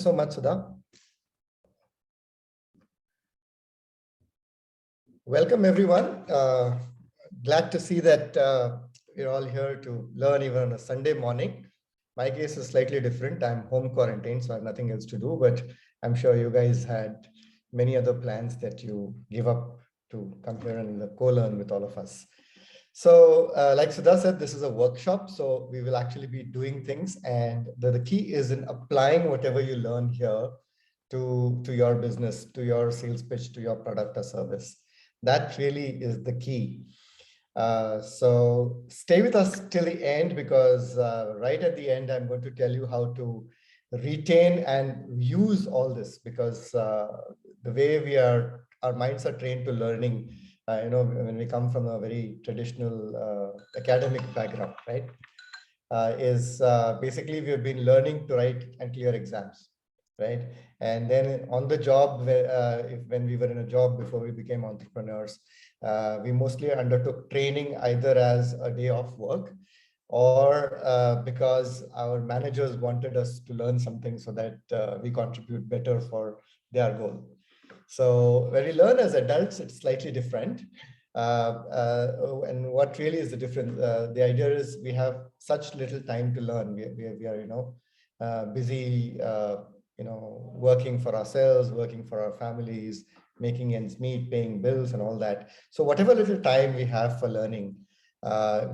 so much, Sudha. Welcome, everyone. Glad to see that you're all here to learn even on a Sunday morning. My case is slightly different. I'm home quarantined, so I have nothing else to do, but I'm sure you guys had many other plans that you give up to come here and co-learn with all of us. So like Sudha said, this is a workshop, so we will actually be doing things, and the key is in applying whatever you learn here to your business, to your sales pitch, to your product or service. That really is the key. So stay with us till the end, because right at the end, I'm going to tell you how to retain and use all this, because the way our minds are trained to learning, when we come from a very traditional academic background, right, is basically we've been learning to write and clear exams, right? And then on the job, when we were in a job before we became entrepreneurs, we mostly undertook training either as a day off work or because our managers wanted us to learn something so that we contribute better for their goal. So when we learn as adults, it's slightly different. And what really is the difference? The idea is we have such little time to learn. We are busy, working for ourselves, working for our families, making ends meet, paying bills and all that. So whatever little time we have for learning,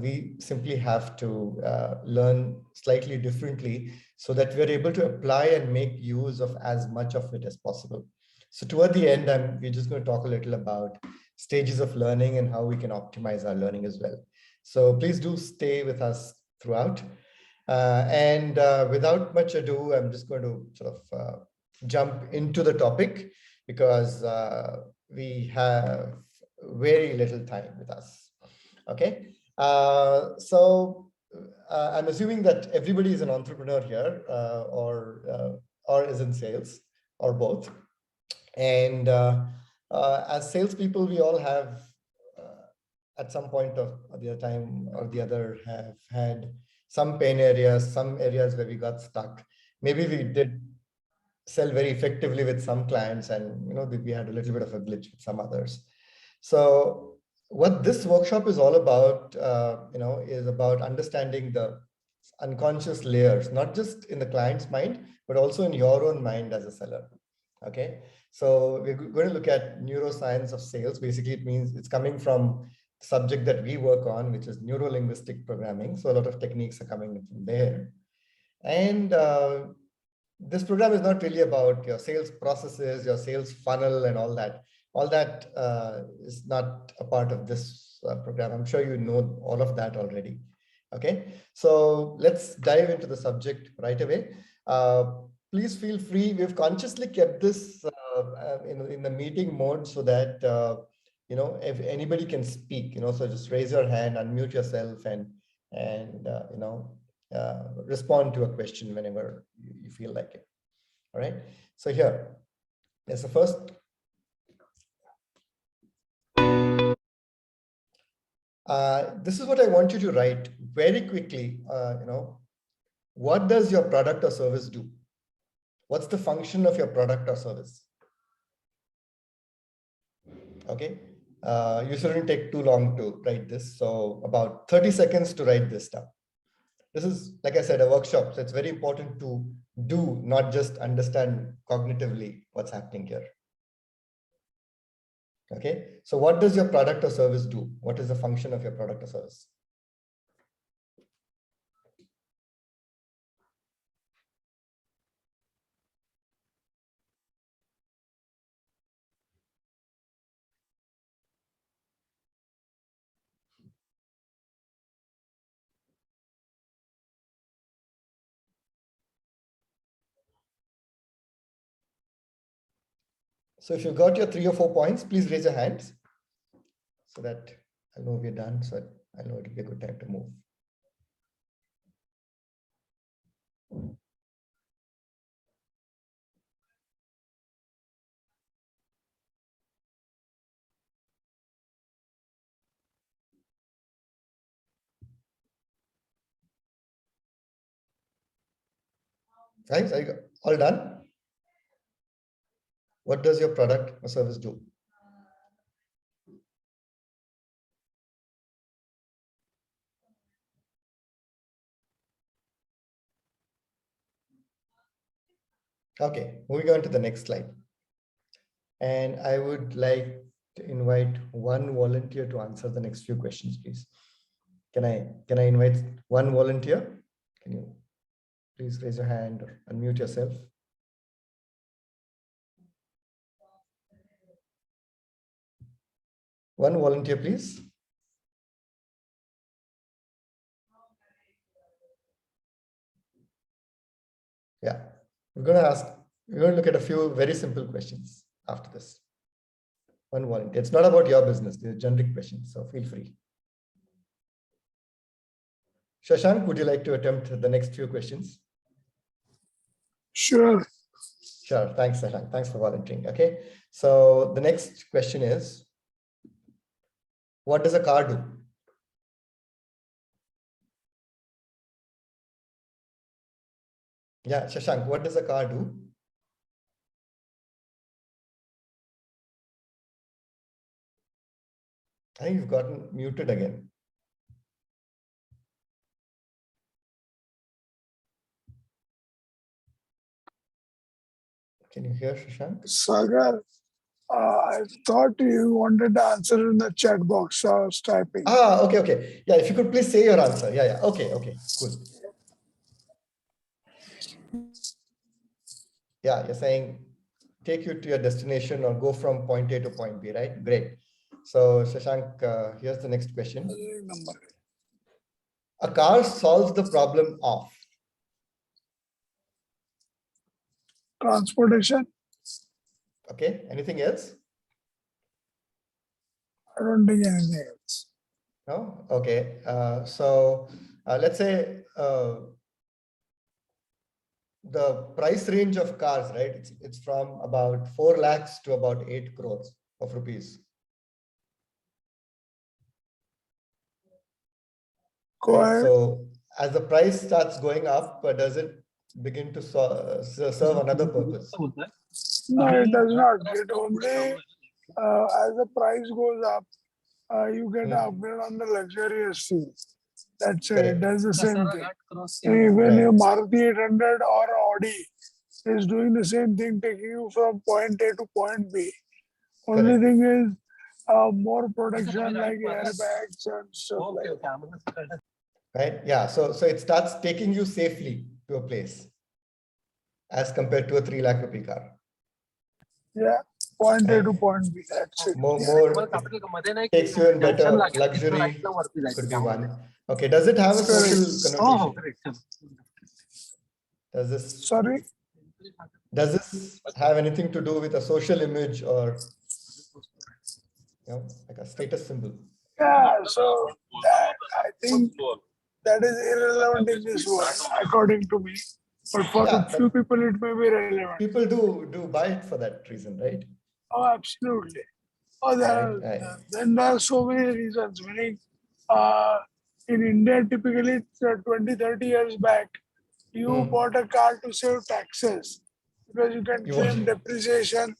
we simply have to learn slightly differently so that we're able to apply and make use of as much of it as possible. So toward the end, we're just going to talk a little about stages of learning and how we can optimize our learning as well. So please do stay with us throughout. And without much ado, I'm just going to sort of jump into the topic, because we have very little time with us. Okay. So I'm assuming that everybody is an entrepreneur here, or is in sales, or both. And as salespeople, we all have, at some point of the time or the other, have had some pain areas, some areas where we got stuck. Maybe we did sell very effectively with some clients, and we had a little bit of a glitch with some others. So what this workshop is all about, is about understanding the unconscious layers, not just in the client's mind, but also in your own mind as a seller. Okay, so we're going to look at neuroscience of sales. Basically, it means it's coming from the subject that we work on, which is neuro-linguistic programming. So a lot of techniques are coming in from there. And this program is not really about your sales processes, your sales funnel and all that. All that is not a part of this program. I'm sure you know all of that already. Okay, so let's dive into the subject right away. Please feel free. We've consciously kept this in the meeting mode so that, if anybody can speak, so just raise your hand, unmute yourself, and respond to a question whenever you feel like it. All right. So here, there's the first. This is what I want you to write very quickly. What does your product or service do? What's the function of your product or service? Okay. You shouldn't take too long to write this. So about 30 seconds to write this down. This is, like I said, a workshop. So it's very important to do, not just understand cognitively what's happening here. Okay. So what does your product or service do? What is the function of your product or service? So if you've got your 3 or 4 points, please raise your hands so that I know we're done. So I know it'll be a good time to move. Guys, are you all done? What does your product or service do? Okay, moving on to the next slide. And I would like to invite one volunteer to answer the next few questions, please. Can I invite one volunteer? Can you please raise your hand or unmute yourself? One volunteer, please. Yeah, we're going to look at a few very simple questions after this. One volunteer. It's not about your business. They're generic questions, so feel free. Shashank, would you like to attempt the next few questions? Sure. Sure. Thanks, Shashank. Thanks for volunteering. Okay. So the next question is, what does a car do? Yeah, Shashank, what does a car do? I think you've gotten muted again. Can you hear Shashank? Sagar, I thought you wanted to answer in the chat box, so I was typing. Okay. Yeah, if you could please say your answer. Yeah. Okay, cool. Yeah, you're saying take you to your destination or go from point A to point B, right? Great. So Shashank, here's the next question. A car solves the problem of Transportation. Okay, anything else? I don't think anything else. No? Okay. So let's say the price range of cars, right? It's from about 4 lakhs to about 8 crores of rupees. Right? So as the price starts going up, does it begin to serve another purpose? No, it does not. It only, as the price goes up, you get an upgrade on the luxurious fee. That's it. It does the same thing. Even your Maruti 800 or Audi is doing the same thing, taking you from point A to point B. Only thing is more protection like airbags and stuff like that. Right? Yeah. So it starts taking you safely to a place as compared to a 3 lakh rupee car. Yeah. Point A to point B. That's it. More takes you in better luxury could be one. Okay. Does it have a social connotation? Does this? Sorry? Does this have anything to do with a social image or like a status symbol? Yeah, so that, I think that is irrelevant in this world, according to me. But for a few people, it may be relevant. People do buy it for that reason, right? Oh, absolutely. Oh, then there are so many reasons. Meaning, in India, typically 20, 30 years back, you bought a car to save taxes because you can claim depreciation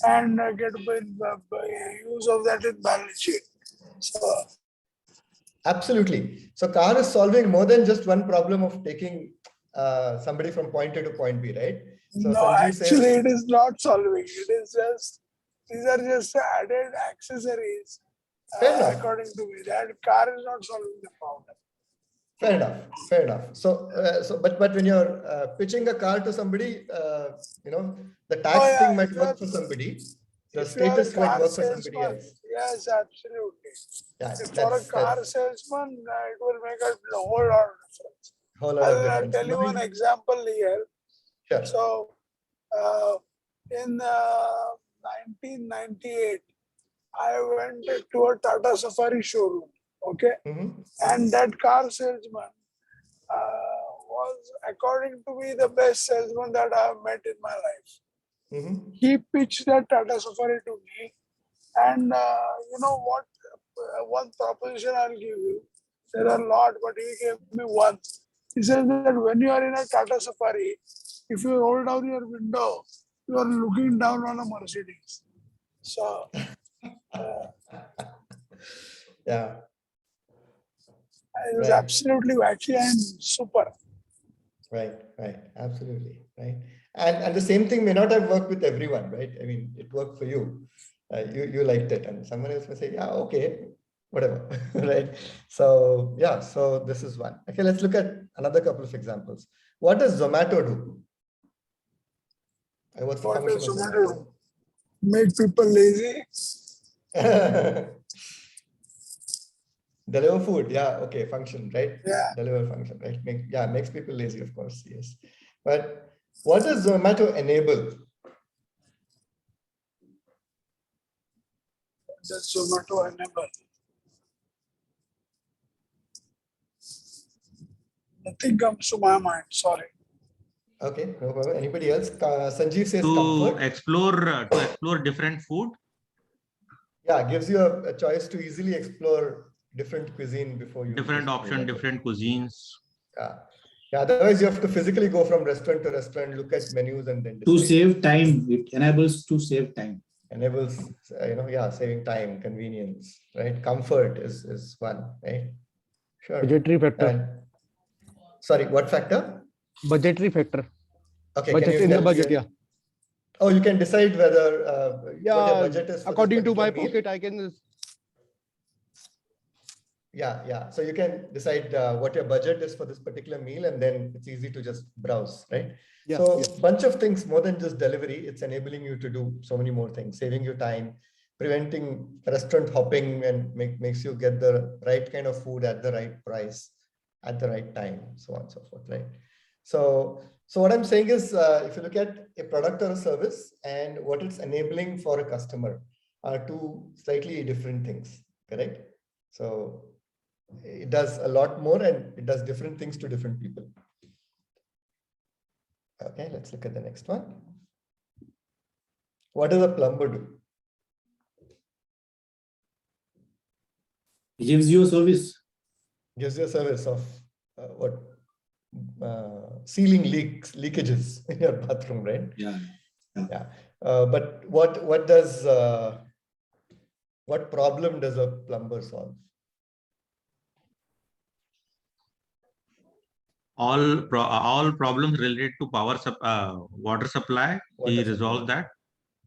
and get use of that in balance sheet. So, absolutely. So car is solving more than just one problem of taking somebody from point A to point B, right? So no, Sanjeev actually, says, it is not solving. It is just, these are just added accessories. According to me, that car is not solving the problem. Fair enough. So, but when you're pitching a car to somebody, the tax thing might work for somebody. The status might work for somebody else. Yes, absolutely. Yeah, if for a car salesman, it will make a whole lot of difference. I'll tell you an example here. Sure. So, in 1998, I went to a Tata Safari showroom. Okay, and that car salesman was, according to me, the best salesman that I have met in my life. He pitched that Tata Safari to me, and you know what? One proposition I'll give you. There are a lot, but he gave me one. He says that when you are in a Tata Safari, if you roll down your window, you are looking down on a Mercedes. So Yeah, it was right, absolutely wacky and super. right, absolutely, right. And the same thing may not have worked with everyone, right? I mean, it worked for you. You liked it, and someone else may say, yeah, okay, whatever, right? So yeah, so this is one. Okay, let's look at another couple of examples. What does Zomato do? What's the What function does of Zomato Zomato? do? Make people lazy. Deliver food, yeah, okay, function, right? Yeah, Deliver function, right? Makes people lazy, of course, yes. But what does Zomato enable? that's Zomato enable. Nothing comes to my mind. Sorry. Okay, no problem. Anybody else? Sanjeev says To comfort. explore different food. Yeah, gives you a choice to easily explore different cuisine before you Different just move option, ahead. different cuisines. Yeah. Yeah, otherwise you have to physically go from restaurant to restaurant, look at menus and then decide. To save time, it enables to save time. Enables, yeah, saving time, convenience, right? Comfort is one, right? Sure. Budgetary factor. And sorry, what factor? Budgetary factor. Okay, Budget can you in the tell? budget, yeah. Oh, you can decide whether what your Yeah, budget is for according this to my particular meal. pocket, I can. Yeah. So you can decide what your budget is for this particular meal, and then it's easy to just browse, right? Yeah, So yeah. bunch of things more than just delivery. It's enabling you to do so many more things, saving you time, preventing restaurant hopping, and makes you get the right kind of food at the right price, at the right time, so on and so forth, right? So what I'm saying is, if you look at a product or a service and what it's enabling for a customer are two slightly different things, correct? So it does a lot more and it does different things to different people. Okay, let's look at the next one. What does a plumber do? It gives you a service. Gives you a service of ceiling leakages in your bathroom, right? Yeah. Yeah. But what does what problem does a plumber solve? All problems related to water supply. He Water resolves supply. that.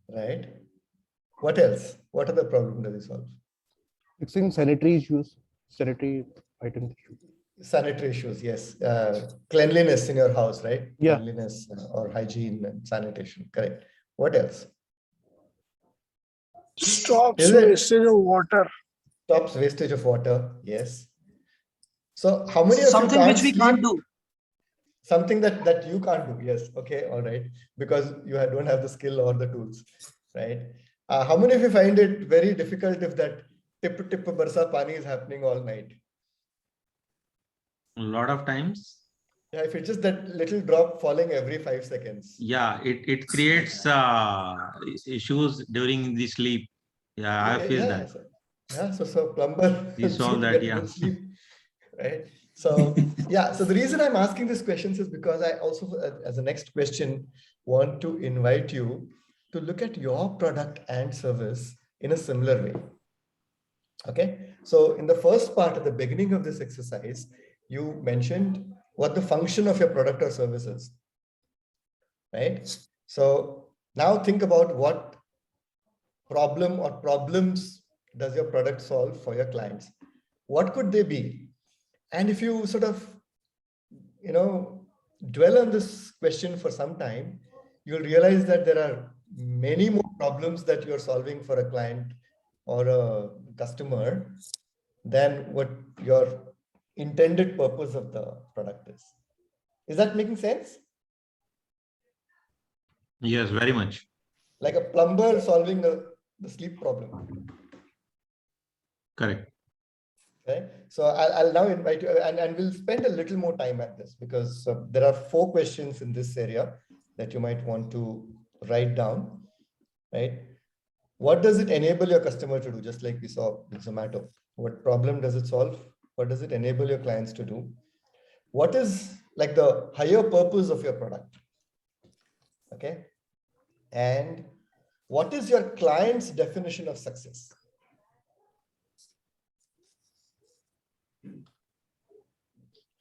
Right. What else? What other problem does he solve? Fixing sanitary issues, sanitary items. Sanitary issues, yes. Cleanliness in your house, right? Yeah. Cleanliness or hygiene and sanitation, correct. What else? Stops Is it- wastage of water. Stops wastage of water, yes. So how many of you Something can't which we can't sleep? do. Something that you can't do, yes. Okay, all right. Because you don't have the skill or the tools, right? How many of you find it very difficult if that tip barsa pani is happening all night? A lot of times. Yeah, if it's just that little drop falling every 5 seconds. Yeah, it creates issues during the sleep. Yeah, I feel that. Yeah, so plumber We helps you solve to that, get yeah. good sleep, right? So yeah, so the reason I'm asking these questions is because I also, as a next question, want to invite you to look at your product and service in a similar way. Okay, so in the first part at the beginning of this exercise, you mentioned what the function of your product or service is, right? So now think about what problem or problems does your product solve for your clients? What could they be? And if you sort of, dwell on this question for some time, you'll realize that there are many more problems that you're solving for a client or a customer than what your intended purpose of the product is. Is that making sense? Yes, very much. Like a plumber solving the sleep problem. Correct. Okay, so I'll now invite you, and we'll spend a little more time at this because there are 4 questions in this area that you might want to write down, right? What does it enable your customer to do? Just like we saw with Zomato. What problem does it solve? What does it enable your clients to do? What is like the higher purpose of your product? Okay. And what is your client's definition of success?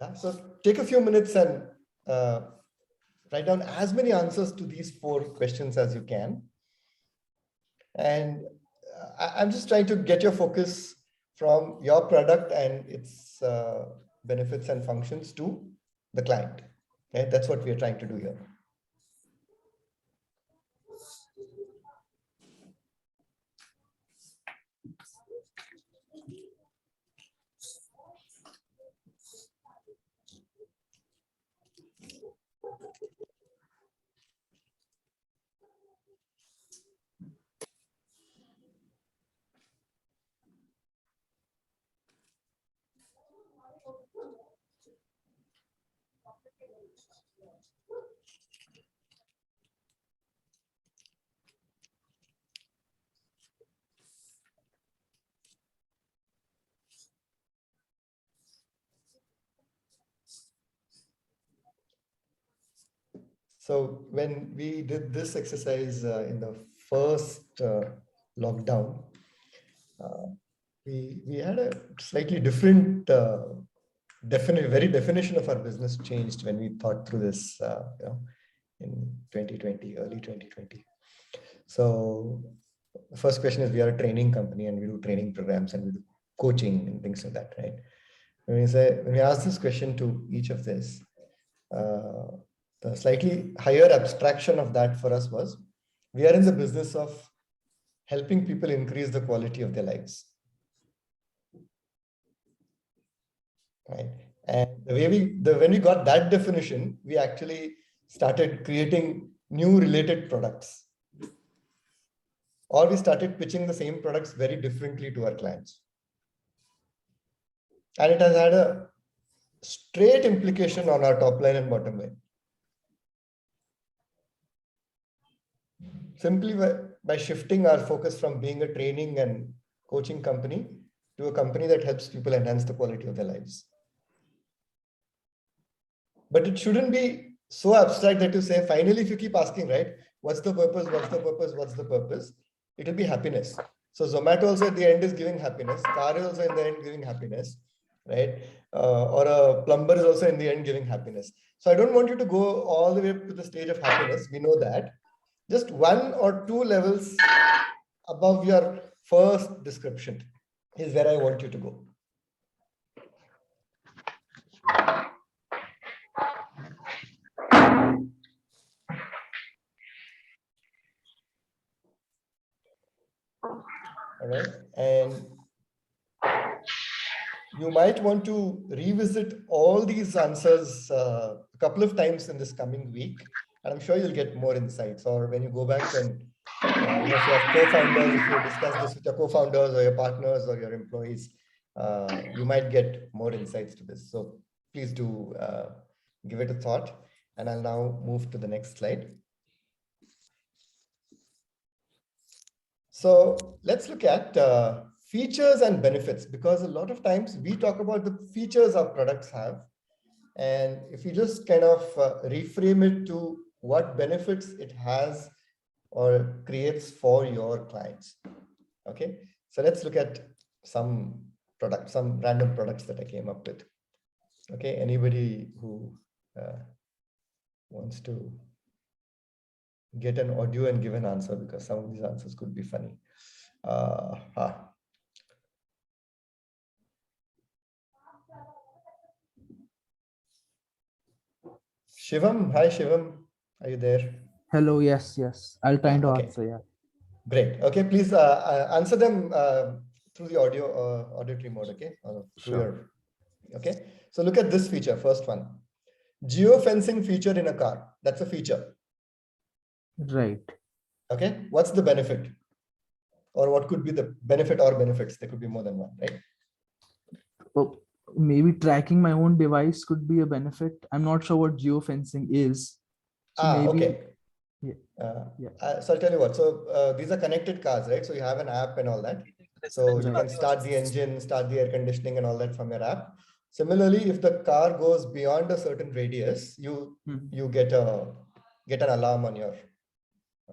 Yeah, so take a few minutes and write down as many answers to these 4 questions as you can. And I'm just trying to get your focus from your product and its benefits and functions to the client. Okay, that's what we are trying to do here. So when we did this exercise in the first lockdown, we had a slightly different very definition of our business changed when we thought through this in 2020, early 2020. So the first question is, we are a training company and we do training programs and we do coaching and things like that, right? When we ask this question to each of this, the slightly higher abstraction of that for us was, we are in the business of helping people increase the quality of their lives. Right? And the way when we got that definition, we actually started creating new related products. Or we started pitching the same products very differently to our clients. And it has had a straight implication on our top line and bottom line. Simply by shifting our focus from being a training and coaching company to a company that helps people enhance the quality of their lives. But it shouldn't be so abstract that you say, finally, if you keep asking, right, what's the purpose, what's the purpose, what's the purpose? It'll be happiness. So Zomato also at the end is giving happiness. Car is also in the end giving happiness, right? Or a plumber is also in the end giving happiness. So I don't want you to go all the way up to the stage of happiness. We know that. Just 1 or 2 levels above your first description is where I want you to go. All right. And you might want to revisit all these answers a couple of times in this coming week. And I'm sure you'll get more insights. Or when you go back and if you have co-founders, if you discuss this with your co-founders or your partners or your employees, you might get more insights to this. So please do give it a thought. And I'll now move to the next slide. So let's look at features and benefits, because a lot of times we talk about the features our products have. And if you just kind of reframe it to what benefits it has or creates for your clients. Okay, so let's look at some products, some random products that I came up with. Okay, anybody who wants to get an audio and give an answer, because some of these answers could be funny. Shivam, hi Shivam, are you there? Hello, yes. I'll try to Okay. answer, yeah. Great. Okay, please answer them through the auditory mode, okay? Sure. Okay, so look at this feature, first one. Geofencing feature in a car. That's a feature. Right. Okay, what's the benefit? Or what could be the benefit or benefits? There could be more than one, right? Oh, maybe tracking my own device could be a benefit. I'm not sure what geofencing is. So maybe, okay. Yeah. So I'll tell you what. So these are connected cars, right? So you have an app and all that. So you can start the engine, start the air conditioning and all that from your app. Similarly, if the car goes beyond a certain radius, you get an alarm on your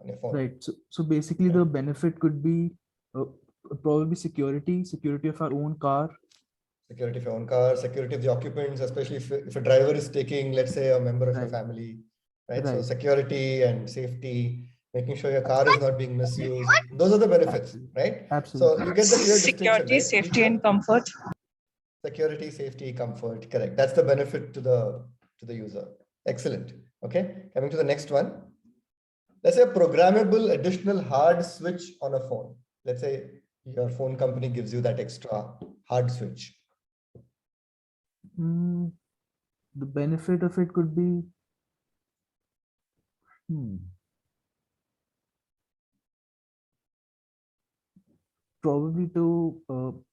on your phone. Right. So basically the benefit could be probably security of our own car. Security of your own car, security of the occupants, especially if a driver is taking, let's say, a member of your Right. family, right? So Right. security and safety, making sure your car is not being misused. Those are the benefits, Absolutely. right? Absolutely. So you get the clear distinction, Security, right? safety, Feature, and comfort. security, safety, comfort. Correct. That's the benefit to the user. Excellent. Okay. Coming to the next one. Let's say a programmable additional hard switch on a phone. Let's say your phone company gives you that extra hard switch. The benefit of it could be probably to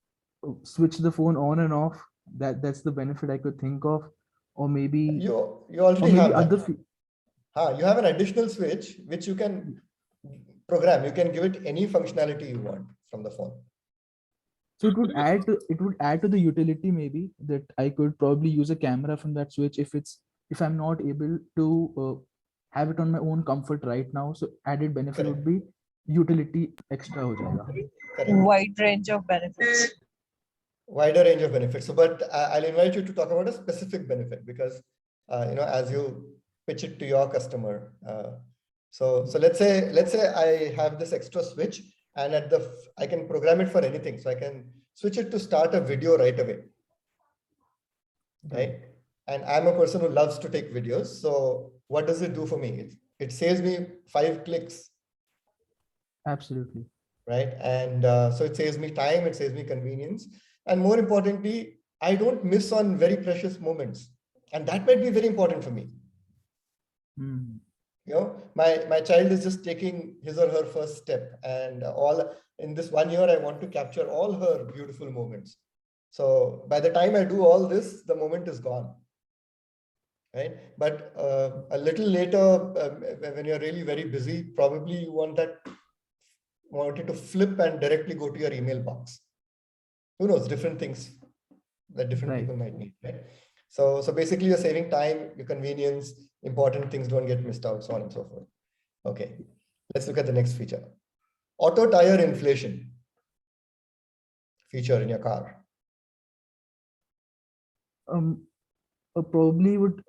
switch the phone on and off. That's the benefit I could think of, or maybe You already have other. that. You have an additional switch which you can program. You can give it any functionality you want from the phone. So it would add to the utility, maybe, that I could probably use a camera from that switch if I'm not able to have it on my own comfort right now. So added benefit Correct. would be utility extra ho jayega. Correct. Wide range of benefits. Wider range of benefits. So, but I'll invite you to talk about a specific benefit because, as you pitch it to your customer. So let's say I have this extra switch and I can program it for anything. So I can switch it to start a video right away. Right. And I'm a person who loves to take videos. So what does it do for me? It saves me 5 clicks. Absolutely. Right. And so it saves me time, it saves me convenience. And more importantly, I don't miss on very precious moments. And that might be very important for me. My child is just taking his or her first step, and all in this 1 year, I want to capture all her beautiful moments. So by the time I do all this, the moment is gone. Right. But a little later, when you're really very busy, probably you want it to flip and directly go to your email box. Who knows, different things that different people might need, right? So basically you're saving time, your convenience, important things don't get missed out, so on and so forth. Okay, let's look at the next feature. Auto tire inflation feature in your car. Probably would,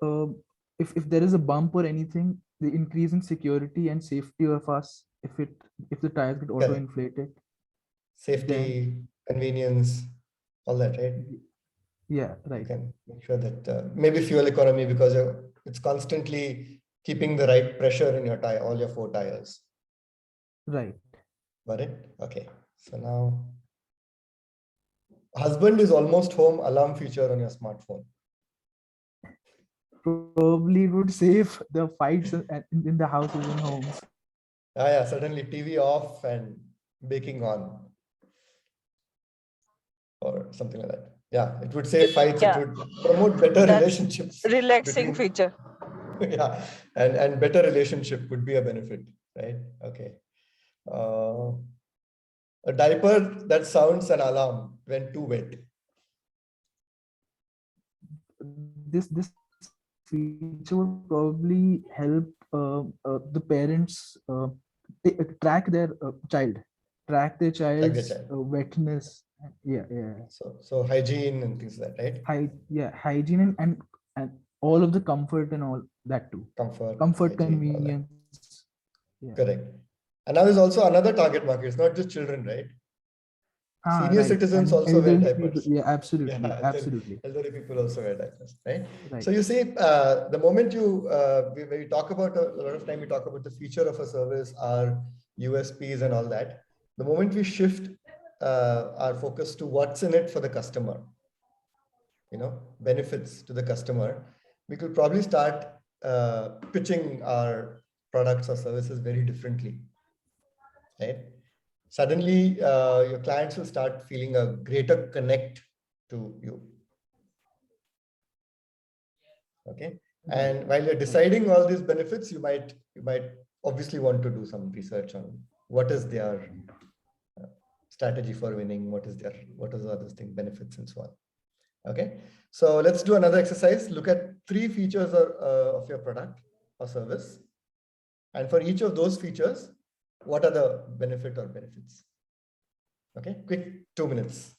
if there is a bump or anything, the increase in security and safety of us, if the tires get auto inflated. Safety, convenience, all that, right? Yeah, right. You can make sure that maybe fuel economy, because it's constantly keeping the right pressure in your tire, all your 4 tires. Right. Got it? Okay. So now, husband is almost home alarm feature on your smartphone. Probably would save the fights in the houses and homes. Yeah, suddenly TV off and baking on, or something like that. Yeah, it would save fights. Yeah. It would promote better relationships. Relaxing feature. Yeah, and better relationship would be a benefit, right? Okay. A diaper that sounds an alarm when too wet. This feature would probably help the parents track their child's wetness. Yeah. So hygiene and things like that, right? Hygiene and all of the comfort and all that too. Comfort, hygiene, convenience. Yeah. Correct. And now there's also another target market. It's not just children, right? Senior citizens and also wear diapers. People, yeah, absolutely. Absolutely. Elderly people also wear diapers, right? So you see, the moment when you talk about, a lot of time we talk about the feature of a service, our USPs and all that. The moment we shift our focus to what's in it for the customer, benefits to the customer, we could probably start pitching our products or services very differently, right? Suddenly, your clients will start feeling a greater connect to you. Okay. And while you're deciding all these benefits, you might obviously want to do some research on what is their strategy for winning, what is other thing, benefits and so on. Okay. So let's do another exercise. Look at 3 features of your product or service And for each of those features, what are the benefit or benefits? Okay, quick 2 minutes.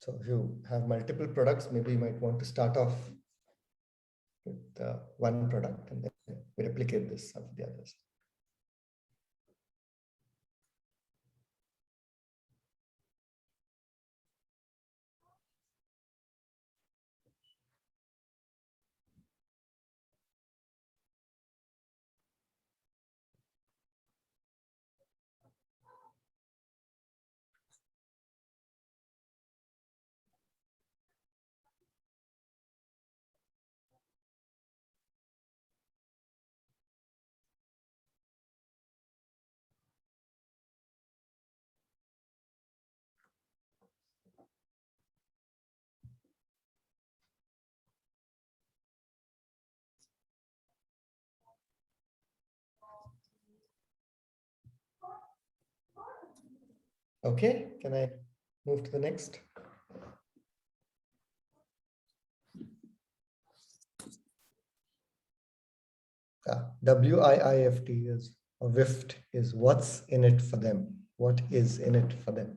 So if you have multiple products, maybe you might want to start off with one product and then replicate this of the others. Okay, can I move to the next? WIIFT is, or WIFT is what's in it for them. What is in it for them?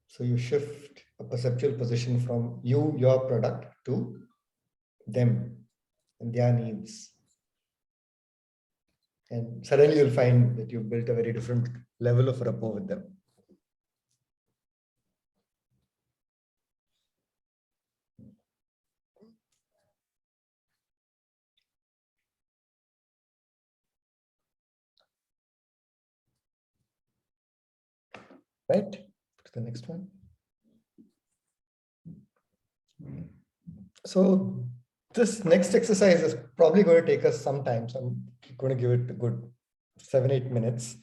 So you shift a perceptual position from you, your product, to them and their needs. And suddenly you'll find that you've built a very different level of rapport with them. Right? To the next one. So this next exercise is probably going to take us some time. So I'm going to give it a good 7-8 minutes.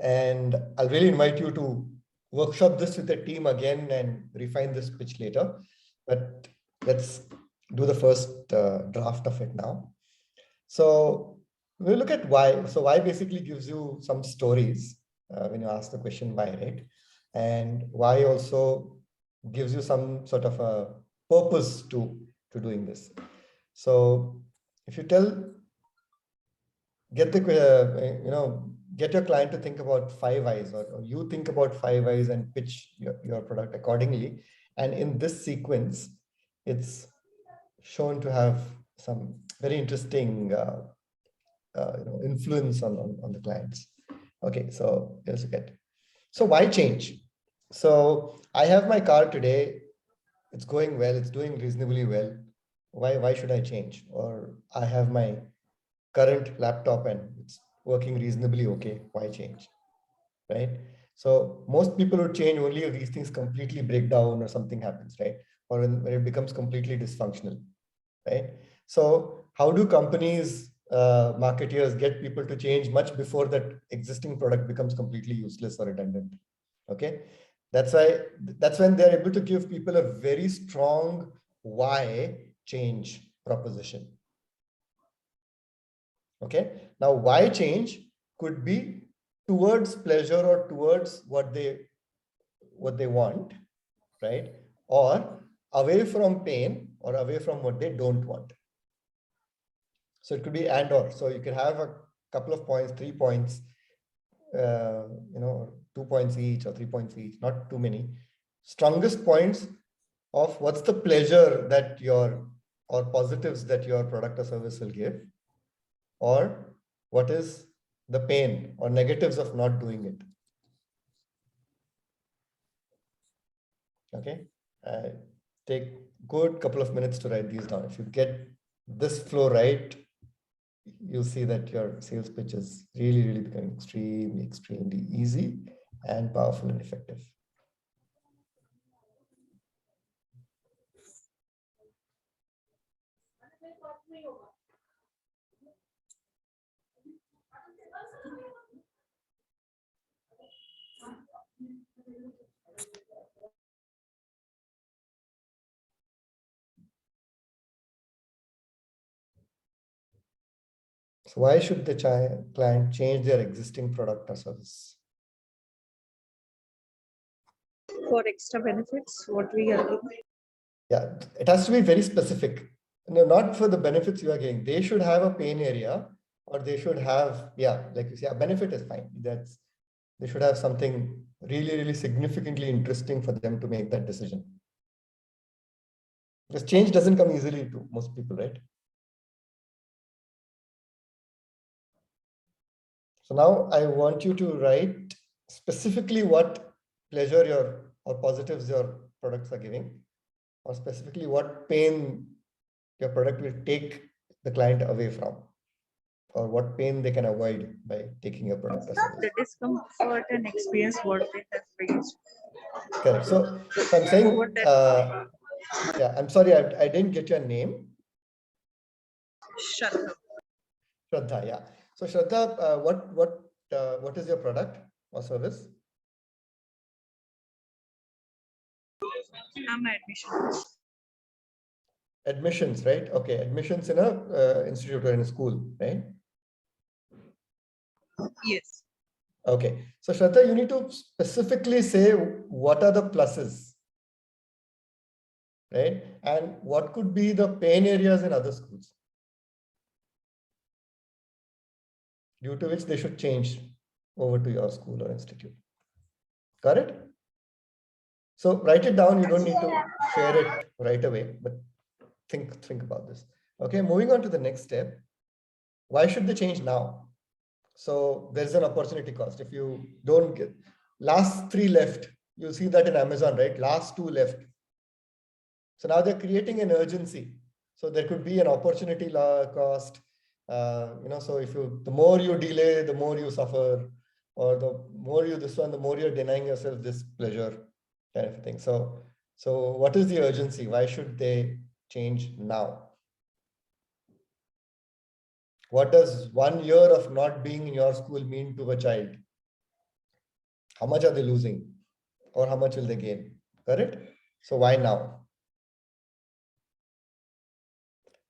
And I'll really invite you to workshop this with the team again and refine this pitch later. But let's do the first draft of it now. So we'll look at why. So why basically gives you some stories when you ask the question why, right? And why also gives you some sort of a purpose to doing this. So if you get your client to think about 5 whys, or you think about 5 whys and pitch your product accordingly. And in this sequence, it's shown to have some very interesting influence on the clients. Okay, so let's look at. So why change? So I have my car today. It's going well. It's doing reasonably well. Why should I change? Or I have my current laptop and it's working reasonably okay. Why change? Right? So most people would change only if these things completely break down or something happens, right? Or when it becomes completely dysfunctional, right? So how do companies, marketeers get people to change much before that existing product becomes completely useless or redundant? Okay, that's when they're able to give people a very strong why change proposition. Okay, now why change could be towards pleasure or towards what they want, right? Or away from pain or away from what they don't want. So it could be and or. So you could have a couple of points, 3 points, 2 points each or 3 points each, not too many. strongest points of what's the pleasure that or positives that your product or service will give, or what is the pain or negatives of not doing it. Okay, take good couple of minutes to write these down. If you get this flow right, you'll see that your sales pitch is really, really becoming extremely, extremely easy and powerful and effective. So why should the client change their existing product or service? For extra benefits, what we are doing. Yeah, it has to be very specific. No, not for the benefits you are getting. They should have a pain area, or they should have, yeah, like you say, a benefit is fine. They should have something really, really significantly interesting for them to make that decision. Because change doesn't come easily to most people, right? So now I want you to write specifically what pleasure or positives your products are giving, or specifically what pain your product will take the client away from, or what pain they can avoid by taking your product or service. The discomfort and experience what they have faced. Correct. So I'm saying, What that yeah, I'm sorry, I didn't get your name. Shraddha. Shraddha, yeah. So Shraddha, what is your product or service? I'm admission. Admissions, right? Okay, admissions in a institute or in a school, right? Yes. Okay, so Shraddha, you need to specifically say what are the pluses, right? And what could be the pain areas in other schools due to which they should change over to your school or institute. Got it? So write it down. You don't need to share it right away, but think about this. Okay, moving on to the next step. Why should they change now? So there's an opportunity cost. If you don't get last 3 left, you'll see that in Amazon, right? Last 2 left. So now they're creating an urgency. So there could be an opportunity cost. So if the more you delay, the more you suffer, or the more you this one, the more you're denying yourself this pleasure, kind of thing. So what is the urgency? Why should they change now? What does 1 year of not being in your school mean to a child? How much are they losing, or how much will they gain? Correct? So why now?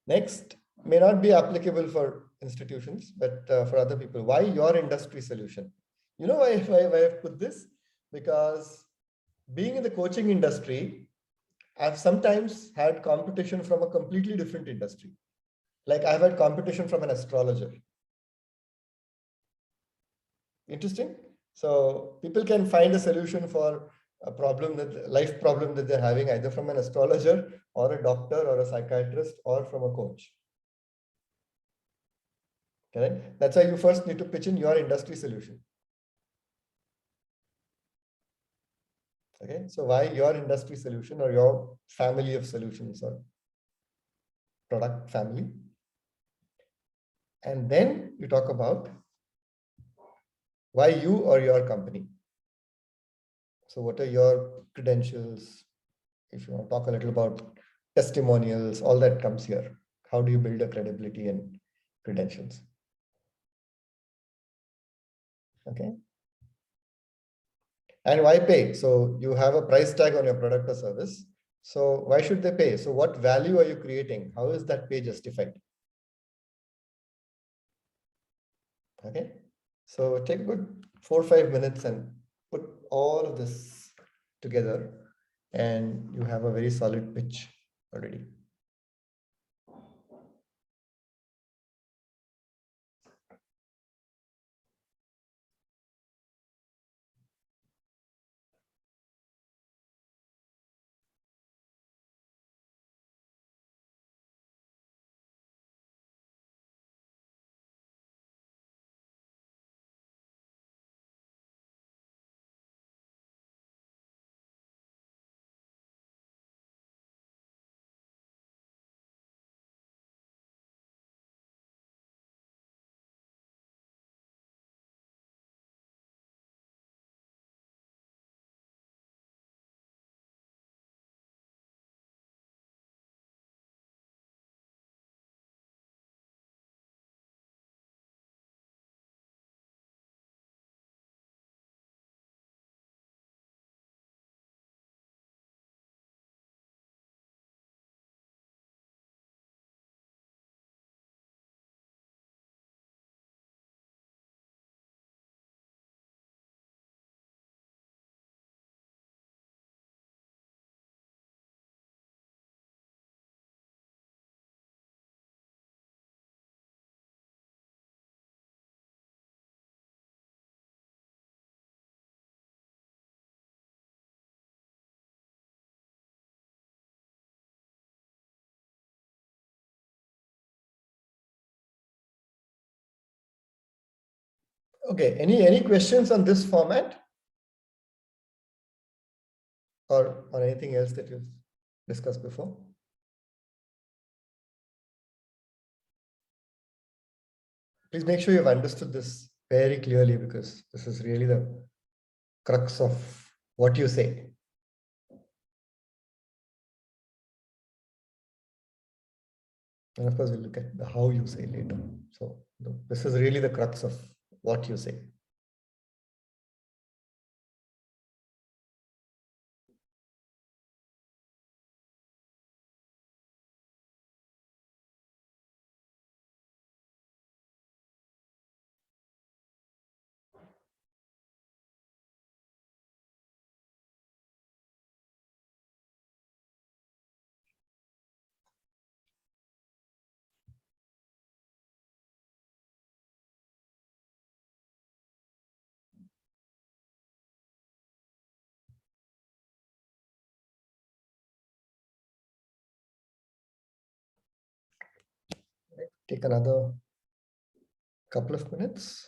Next, may not be applicable for institutions, but for other people. Why your industry solution? You know why I've put this? Because being in the coaching industry, I've sometimes had competition from a completely different industry. Like I've had competition from an astrologer. Interesting. So people can find a solution for a life problem that they're having, either from an astrologer or a doctor or a psychiatrist or from a coach. Correct? That's why you first need to pitch in your industry solution. Okay, so why your industry solution or your family of solutions or product family? And then you talk about why you or your company. So what are your credentials? If you want to talk a little about testimonials, all that comes here. How do you build a credibility and credentials? Okay. And why pay? So you have a price tag on your product or service. So why should they pay? So what value are you creating? How is that pay justified? Okay. So take a good 4 or 5 minutes and put all of this together, and you have a very solid pitch already. Okay, any questions on this format? Or anything else that you've discussed before? Please make sure you've understood this very clearly, because this is really the crux of what you say. And of course, we'll look at the how you say later. So this is really the crux of what you say. Take another couple of minutes.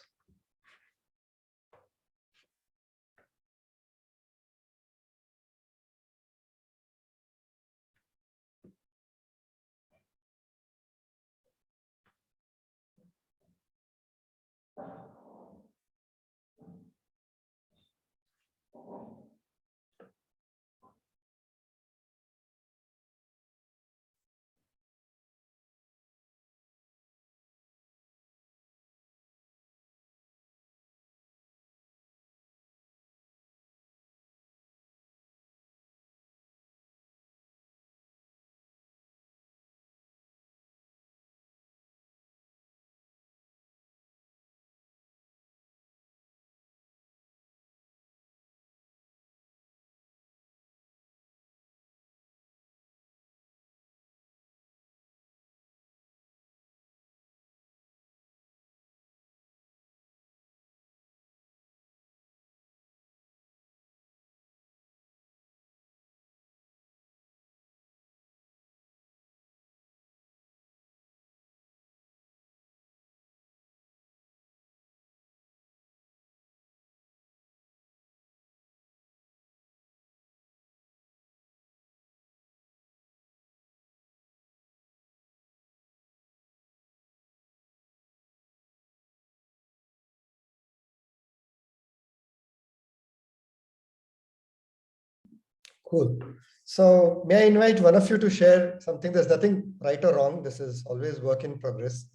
Cool. So may I invite one of you to share something? There's nothing right or wrong. This is always work in progress.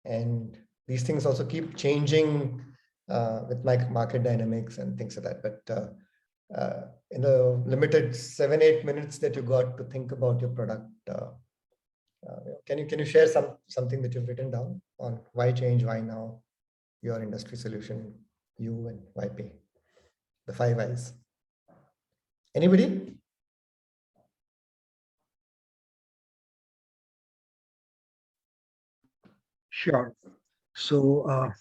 And these things also keep changing with market dynamics and things like that. But in the limited 7-8 minutes that you got to think about your product, can you share something that you've written down on why change, why now, your industry solution, you and why pay, the 5 whys? Anybody? Sure. So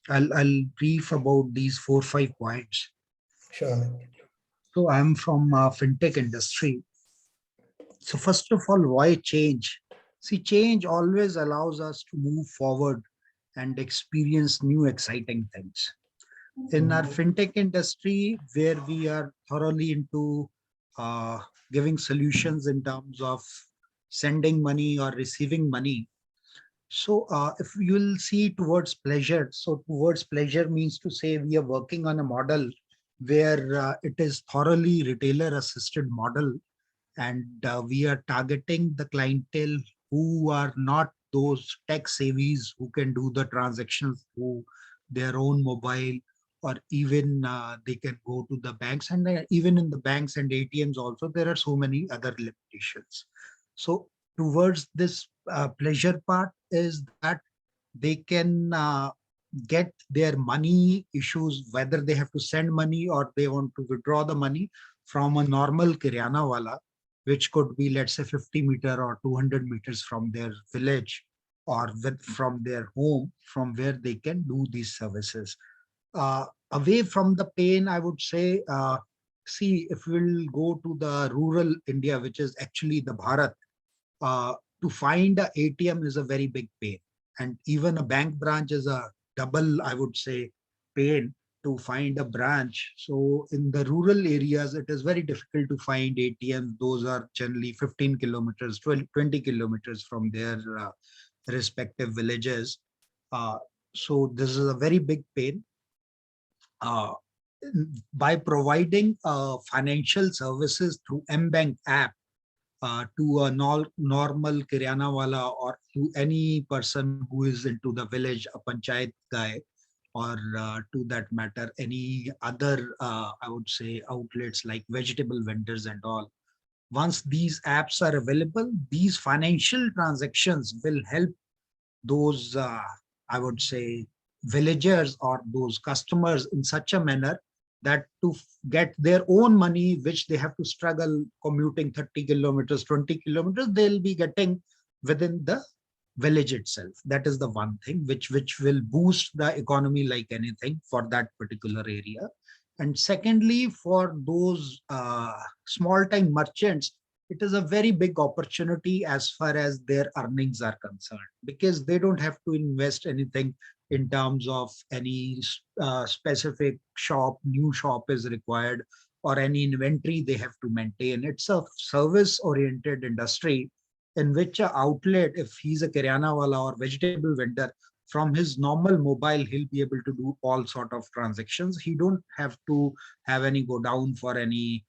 I'll brief about these 4 5 points. Sure. So I'm from fintech industry. So first of all, why change? See, change always allows us to move forward and experience new exciting things. In our fintech industry, where we are thoroughly into uh, giving solutions in terms of sending money or receiving money. So if you will see towards pleasure, so towards pleasure means to say we are working on a model where it is thoroughly retailer assisted model, and we are targeting the clientele who are not those tech savies who can do the transactions through their own mobile, or even they can go to the banks, and even in the banks and ATMs also there are so many other limitations. So towards this pleasure part is that they can get their money issues, whether they have to send money or they want to withdraw the money from a normal kiryana wala, which could be, let's say, 50 meter or 200 meters from their village, or from their home, from where they can do these services. Away from the pain, I would say, see, if we'll go to the rural India, which is actually the Bharat, uh, to find a ATM is a very big pain. And even a bank branch is a double, I would say, pain to find a branch. So in the rural areas, it is very difficult to find ATMs. Those are generally 15 kilometers, 20 kilometers from their respective villages. Uh, so this is a very big pain. Uh, by providing financial services through M-Bank app to a normal Kiryana wala or to any person who is into the village, a panchayat guy, or to that matter, any other, I would say, outlets like vegetable vendors and all. Once these apps are available, these financial transactions will help those, I would say, villagers or those customers in such a manner that to get their own money, which they have to struggle commuting 30 kilometers, 20 kilometers, they'll be getting within the village itself. That is the one thing which will boost the economy like anything for that particular area. And secondly, for those small time merchants, it is a very big opportunity as far as their earnings are concerned, because they don't have to invest anything in terms of any specific shop, new shop is required, or any inventory they have to maintain. It's a service oriented industry in which an outlet, if he's a Kiryana wala or vegetable vendor, from his normal mobile, he'll be able to do all sort of transactions. He don't have to have any go down for any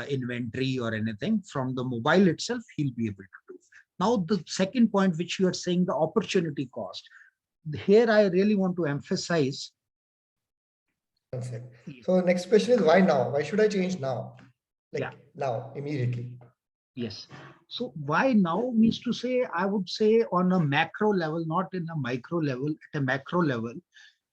inventory or anything. From the mobile itself, he'll be able to do. Now, the second point, which you are saying, the opportunity cost. Here, I really want to emphasize. One sec. So next question is, why now? Why should I change now? Like Yeah. now, immediately. Yes. So why now means to say, I would say on a macro level, not in a micro level, at a macro level,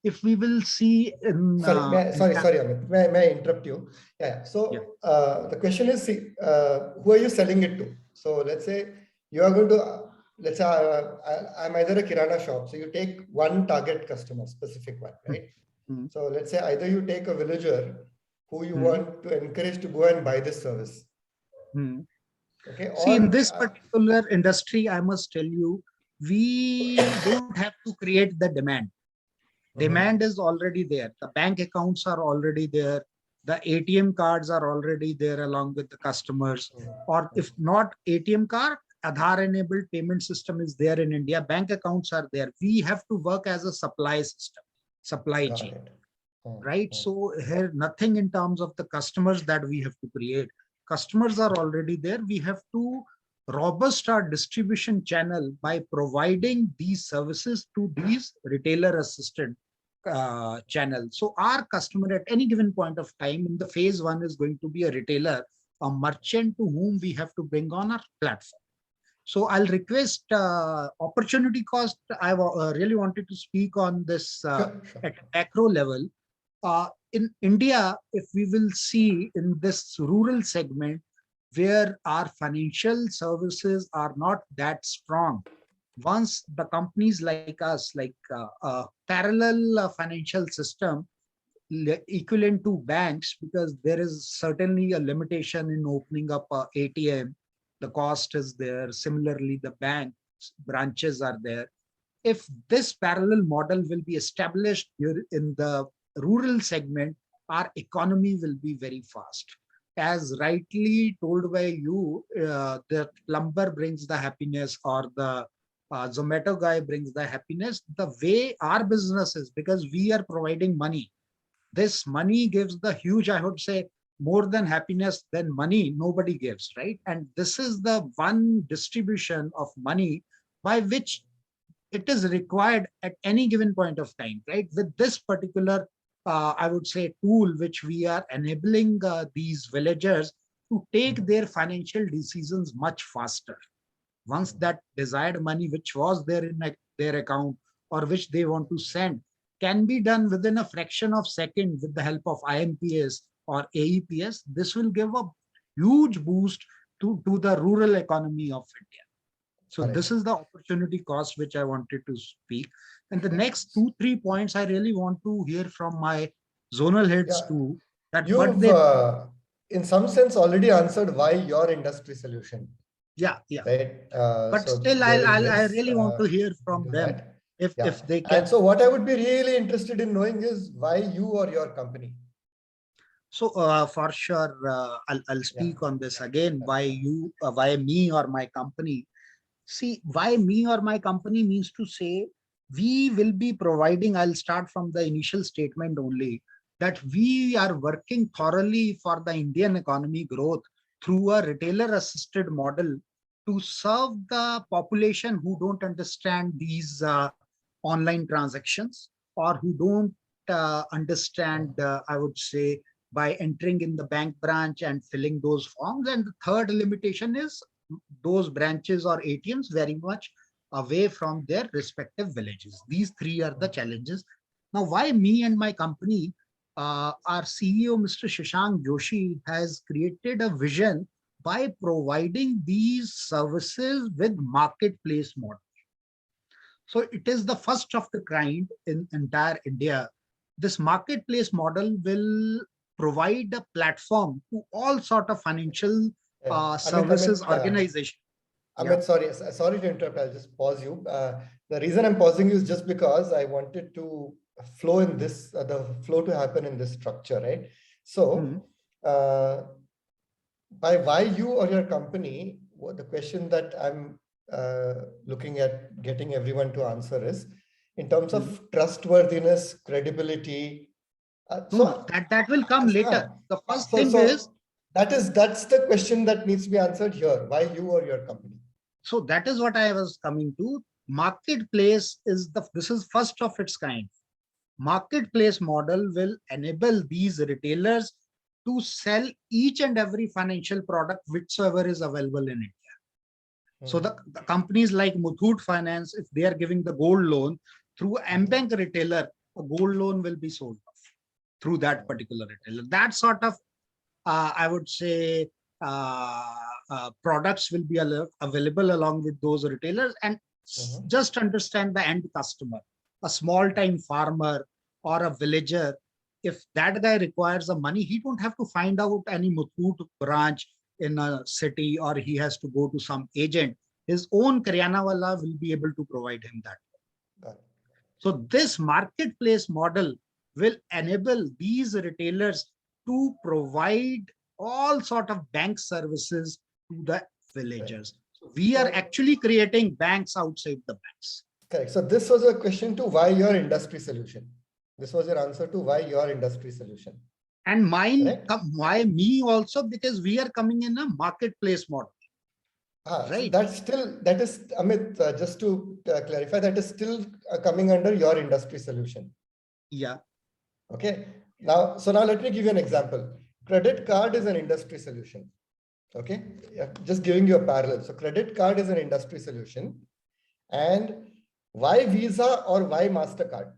if we will see in sorry, Amit. May I interrupt you? Yeah. So Yeah. the question is, see, who are you selling it to? So let's say you are going to, let's say I'm either a Kirana shop. So you take one target customer, specific one, right? So let's say either you take a villager who you want to encourage to go and buy this service. Okay. See, in this particular industry, I must tell you, we don't have to create the demand. Demand is already there. The bank accounts are already there. The ATM cards are already there along with the customers. Or if not ATM card, Aadhaar enabled payment system is there in India. Bank accounts are there. We have to work as a supply system, supply chain. Right? So here, nothing in terms of the customers that we have to create. Customers are already there. We have to robust our distribution channel by providing these services to these retailer assisted channel. So our customer at any given point of time in the phase one is going to be a retailer, a merchant to whom we have to bring on our platform. So I'll request opportunity cost. I really wanted to speak on this Sure. at macro level. In India, if we will see in this rural segment where our financial services are not that strong, once the companies like us, like a parallel financial system equivalent to banks, because there is certainly a limitation in opening up a ATM, the cost is there. Similarly, the bank branches are there. If this parallel model will be established here in the rural segment, our economy will be very fast. As rightly told by you, the plumber brings the happiness, or the Zomato guy brings the happiness. The way our business is, because we are providing money, this money gives the huge, I would say, more than happiness than money, nobody gives, right? And this is the one distribution of money by which it is required at any given point of time, right? With this particular, I would say, tool, which we are enabling these villagers to take their financial decisions much faster. Once that desired money, which was there in their account or which they want to send, can be done within a fraction of second with the help of IMPS or AEPS, this will give a huge boost to the rural economy of India. So this is the opportunity cost which I wanted to speak. And the next 2-3 points I really want to hear from my zonal heads too. That you've in some sense already answered why your industry solution. Yeah. Right. But so still, I really want to hear from them. If they can. And so what I would be really interested in knowing is why you or your company. So for sure, I'll speak on this again. Why you, why me or my company? See, why me or my company means to say we will be providing. I'll start from the initial statement only, that we are working thoroughly for the Indian economy growth through a retailer assisted model to serve the population who don't understand these online transactions, or who don't understand, I would say, by entering in the bank branch and filling those forms. And the third limitation is those branches or ATMs very much away from their respective villages. These three are the challenges. Now, why me and my company? Our CEO, Mr. Shashank Joshi, has created a vision by providing these services with marketplace model. So it is the first of the kind in entire India. This marketplace model will provide a platform to all sort of financial services organization. Amit, sorry to interrupt. I'll just pause you. The reason I'm pausing you is just because I wanted to flow in this, the flow to happen in this structure, right? So, by why you or your company, the question that I'm looking at getting everyone to answer is in terms of trustworthiness, credibility. So that will come later. The first thing is that's the question that needs to be answered here. Why you or your company? So that is what I was coming to. Marketplace is this is first of its kind. Marketplace model will enable these retailers to sell each and every financial product whichsoever is available in India. So the companies like Muthoot Finance, if they are giving the gold loan through M-Bank retailer, a gold loan will be sold off through that particular retailer. That sort of, I would say, products will be available along with those retailers. And just understand the end customer, a small time farmer or a villager. If that guy requires the money, he don't have to find out any Muthoot branch in a city, or he has to go to some agent. His own Karyana wala will be able to provide him that. So this marketplace model will enable these retailers to provide all sort of bank services to the villagers. So we are actually creating banks outside the banks. Correct. So this was a question to why your industry solution. This was your answer to why your industry solution. And mine, why me also, because we are coming in a marketplace model. Right. So that is, Amit, just to clarify, that is still coming under your industry solution. Yeah. Okay. Now let me give you an example. Credit card is an industry solution. Okay. Yeah. Just giving you a parallel. So credit card is an industry solution. And why Visa or why MasterCard?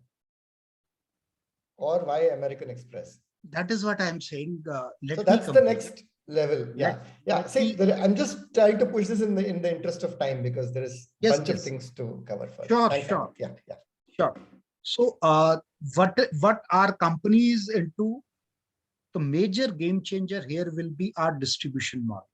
Or why American Express? That is what I'm saying. So that's the next level. Yeah. See, I'm just trying to push this in the interest of time, because there is a bunch of things to cover first. Sure. Sure. So what our companies into? The major game changer here will be our distribution model.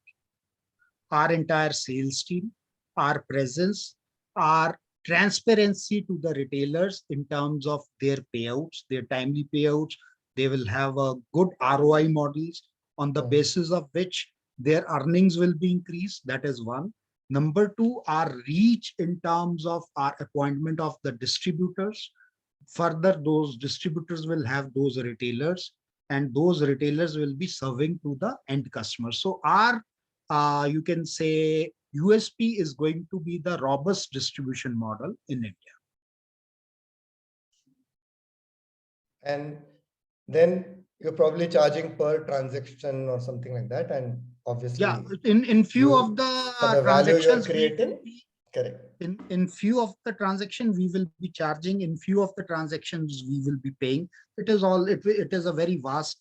Our entire sales team, our presence, our transparency to the retailers in terms of their payouts, their timely payouts. They will have a good ROI models on the basis of which their earnings will be increased. That is one. Number two, our reach in terms of our appointment of the distributors. Further, those distributors will have those retailers, and those retailers will be serving to the end customer. So our, you can say, USP is going to be the robust distribution model in India. And then you're probably charging per transaction or something like that. And obviously, yeah, in few of the transactions, correct. In few of the transactions we will be charging. In few of the transactions we will be paying. It is all. It is a very vast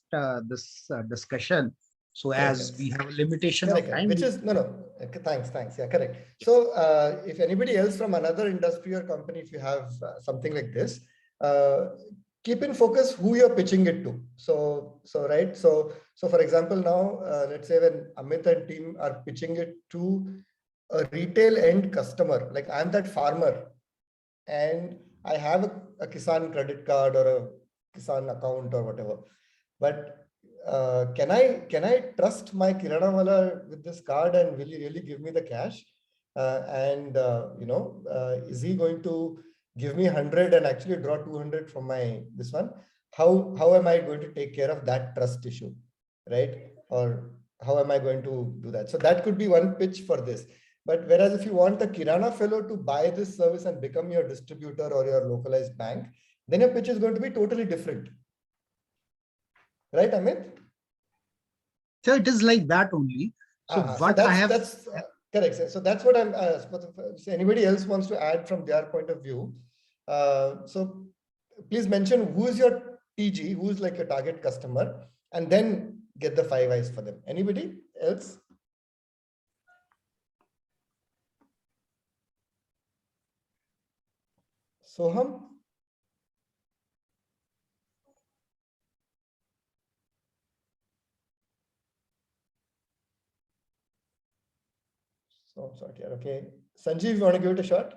discussion. So as we have a limitation of time, which is thanks. Yeah, correct. So if anybody else from another industry or company, if you have something like this, keep in focus who you're pitching it to. So for example, now let's say when Amit and team are pitching it to a retail end customer, like I'm that farmer and I have a Kisan credit card or a Kisan account or whatever, but can I trust my Kirana wala with this card, and will he really give me the cash? Is he going to give me 100 and actually draw 200 from my this one? How am I going to take care of that trust issue, right? Or how am I going to do that? So that could be one pitch for this. But whereas if you want a Kirana fellow to buy this service and become your distributor or your localized bank, then your pitch is going to be totally different. Right, Amit? So it is like that only. So what I have that's correct. So that's what I'm. So anybody else wants to add from their point of view? So please mention who is your TG, who is like your target customer, and then get the 5 eyes for them. Anybody else? Soham? So I'm sorry. Okay. Sanjeev, you want to give it a shot?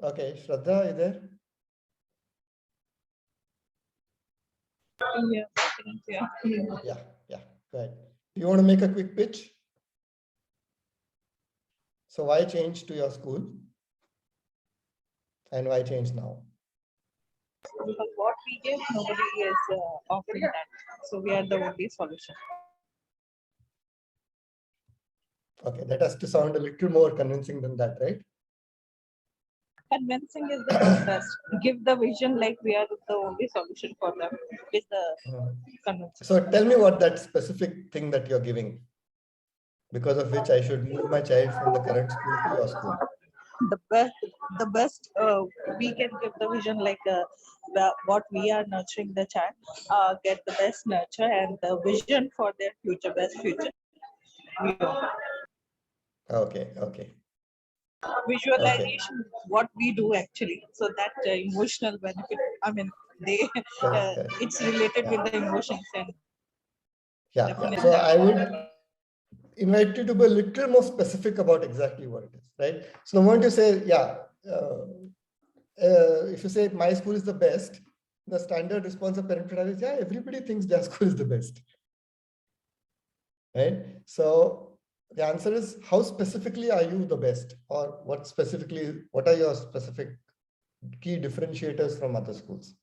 Okay, Shraddha, are you there? Yeah. Go ahead. Do you want to make a quick pitch? So why change to your school? And why change now? Because what we give, nobody is offering that. So we are the only solution. Okay, that has to sound a little more convincing than that, right? Convincing is the best. Give the vision like we are the only solution for them. Is the convincing. So tell me what that specific thing that you're giving, because of which I should move my child from the current school to your school. The best we can give the vision like what we are nurturing the child, get the best nurture and the vision for their future, best future. Okay. Visualization, what we do actually, so that emotional benefit. I mean, Correct. it's related with the emotions and. Yeah. So I would invite you to be a little more specific about exactly what it is, right? So the moment you say, if you say my school is the best, the standard response of parent is, yeah, everybody thinks their school is the best, right? So the answer is, how specifically are you the best, or what are your specific key differentiators from other schools?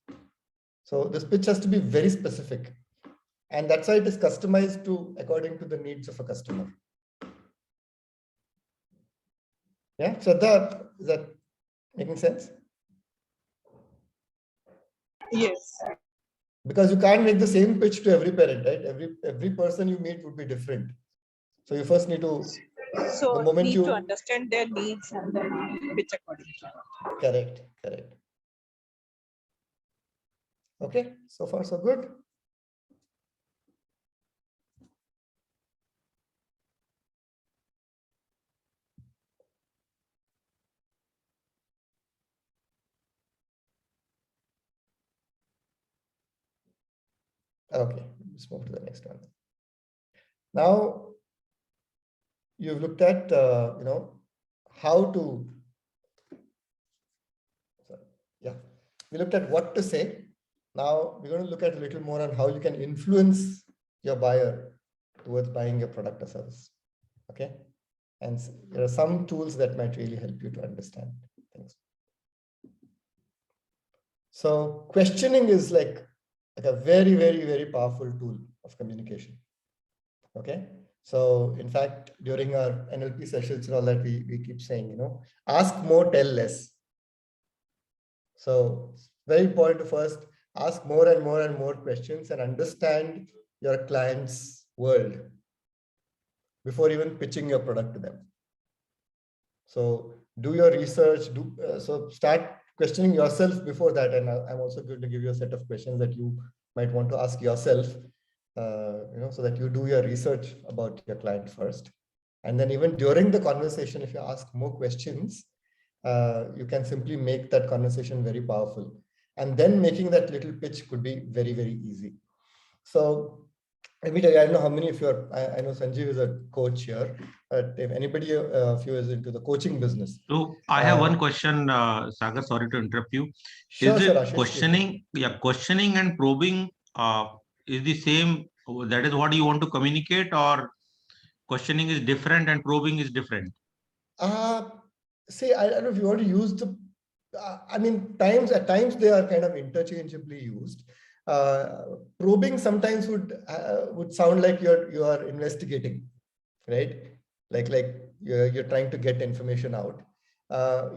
So this pitch has to be very specific, and that's why it is customized according to the needs of a customer. Yeah, so is that making sense? Yes. Because you can't make the same pitch to every parent, right? Every person you meet would be different. So you first need to, So the moment to understand their needs and then pitch accordingly. Correct. Okay, so far so good. Okay, let's move to the next one. Now, you've looked at, how to, we looked at what to say. Now we're going to look at a little more on how you can influence your buyer towards buying your product or service. Okay. And there are some tools that might really help you to understand things. So questioning is like a very, very, very powerful tool of communication. Okay. So in fact, during our NLP sessions and all that, we keep saying, ask more, tell less. So it's very important to first ask more and more and more questions and understand your client's world before even pitching your product to them. So do your research, so start questioning yourself before that. And I'm also going to give you a set of questions that you might want to ask yourself, so that you do your research about your client first. And then even during the conversation, if you ask more questions, you can simply make that conversation very powerful. And then making that little pitch could be very, very easy. So let me tell you, I don't know how many of you are, I know Sanjeev is a coach here, but if anybody of you is into the coaching business. So I have one question, Sagar, sorry to interrupt you. Sure, Is sure, it Ashish, questioning? Yeah, questioning and probing is the same. That is what you want to communicate, or questioning is different and probing is different? See, I don't know if you want to use the, I mean, at times they are kind of interchangeably used. Probing sometimes would sound like you are investigating, right? Like you're trying to get information out.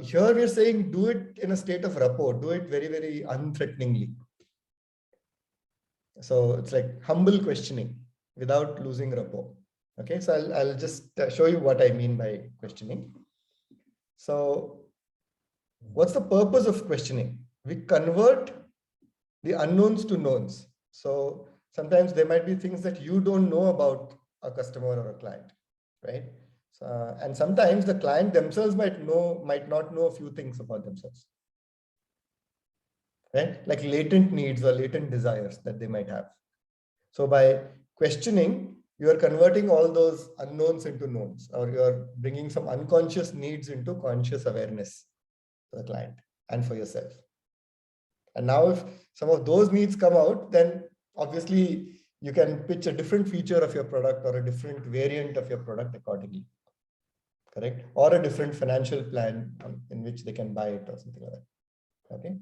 Here we're saying do it in a state of rapport, do it very, very unthreateningly. So it's like humble questioning without losing rapport. Okay, so I'll just show you what I mean by questioning. So what's the purpose of questioning? We convert the unknowns to knowns. So sometimes there might be things that you don't know about a customer or a client, right? So, and sometimes the client themselves might not know a few things about themselves, right? Like latent needs or latent desires that they might have. So by questioning, you are converting all those unknowns into knowns, or you are bringing some unconscious needs into conscious awareness for the client and for yourself. And now if some of those needs come out, then obviously you can pitch a different feature of your product or a different variant of your product accordingly, correct? Or a different financial plan in which they can buy it or something like that, okay?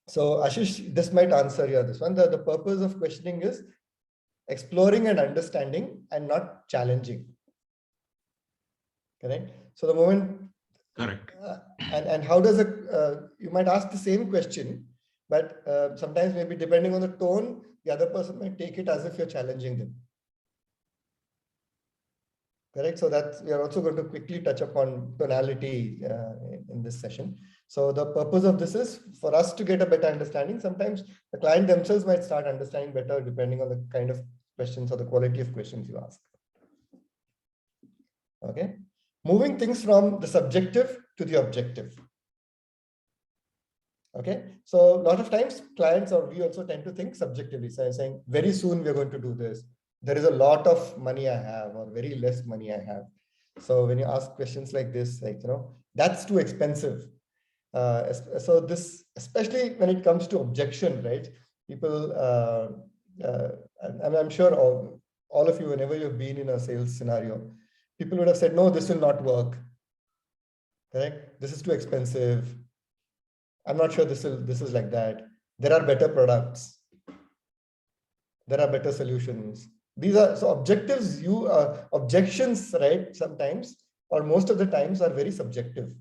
So Ashish, this might answer you this one. The purpose of questioning is exploring and understanding and not challenging, correct? So the moment, Correct. and how does it, you might ask the same question, but sometimes maybe depending on the tone, the other person might take it as if you're challenging them. Correct. So that's, we are also going to quickly touch upon tonality in this session. So the purpose of this is for us to get a better understanding. Sometimes the client themselves might start understanding better depending on the kind of questions or the quality of questions you ask. Okay. Moving things from the subjective to the objective. Okay. So a lot of times clients, or we also tend to think subjectively. So I'm saying very soon we're going to do this. There is a lot of money I have, or very less money I have. So when you ask questions like this, like, that's too expensive. So this, especially when it comes to objection, right? People, I'm sure all of you, whenever you've been in a sales scenario, people would have said, no, this will not work. Correct? This is too expensive. I'm not sure this is like that. There are better products. There are better solutions. These are, so objectives, objections, right? Sometimes, or most of the times, are very subjective.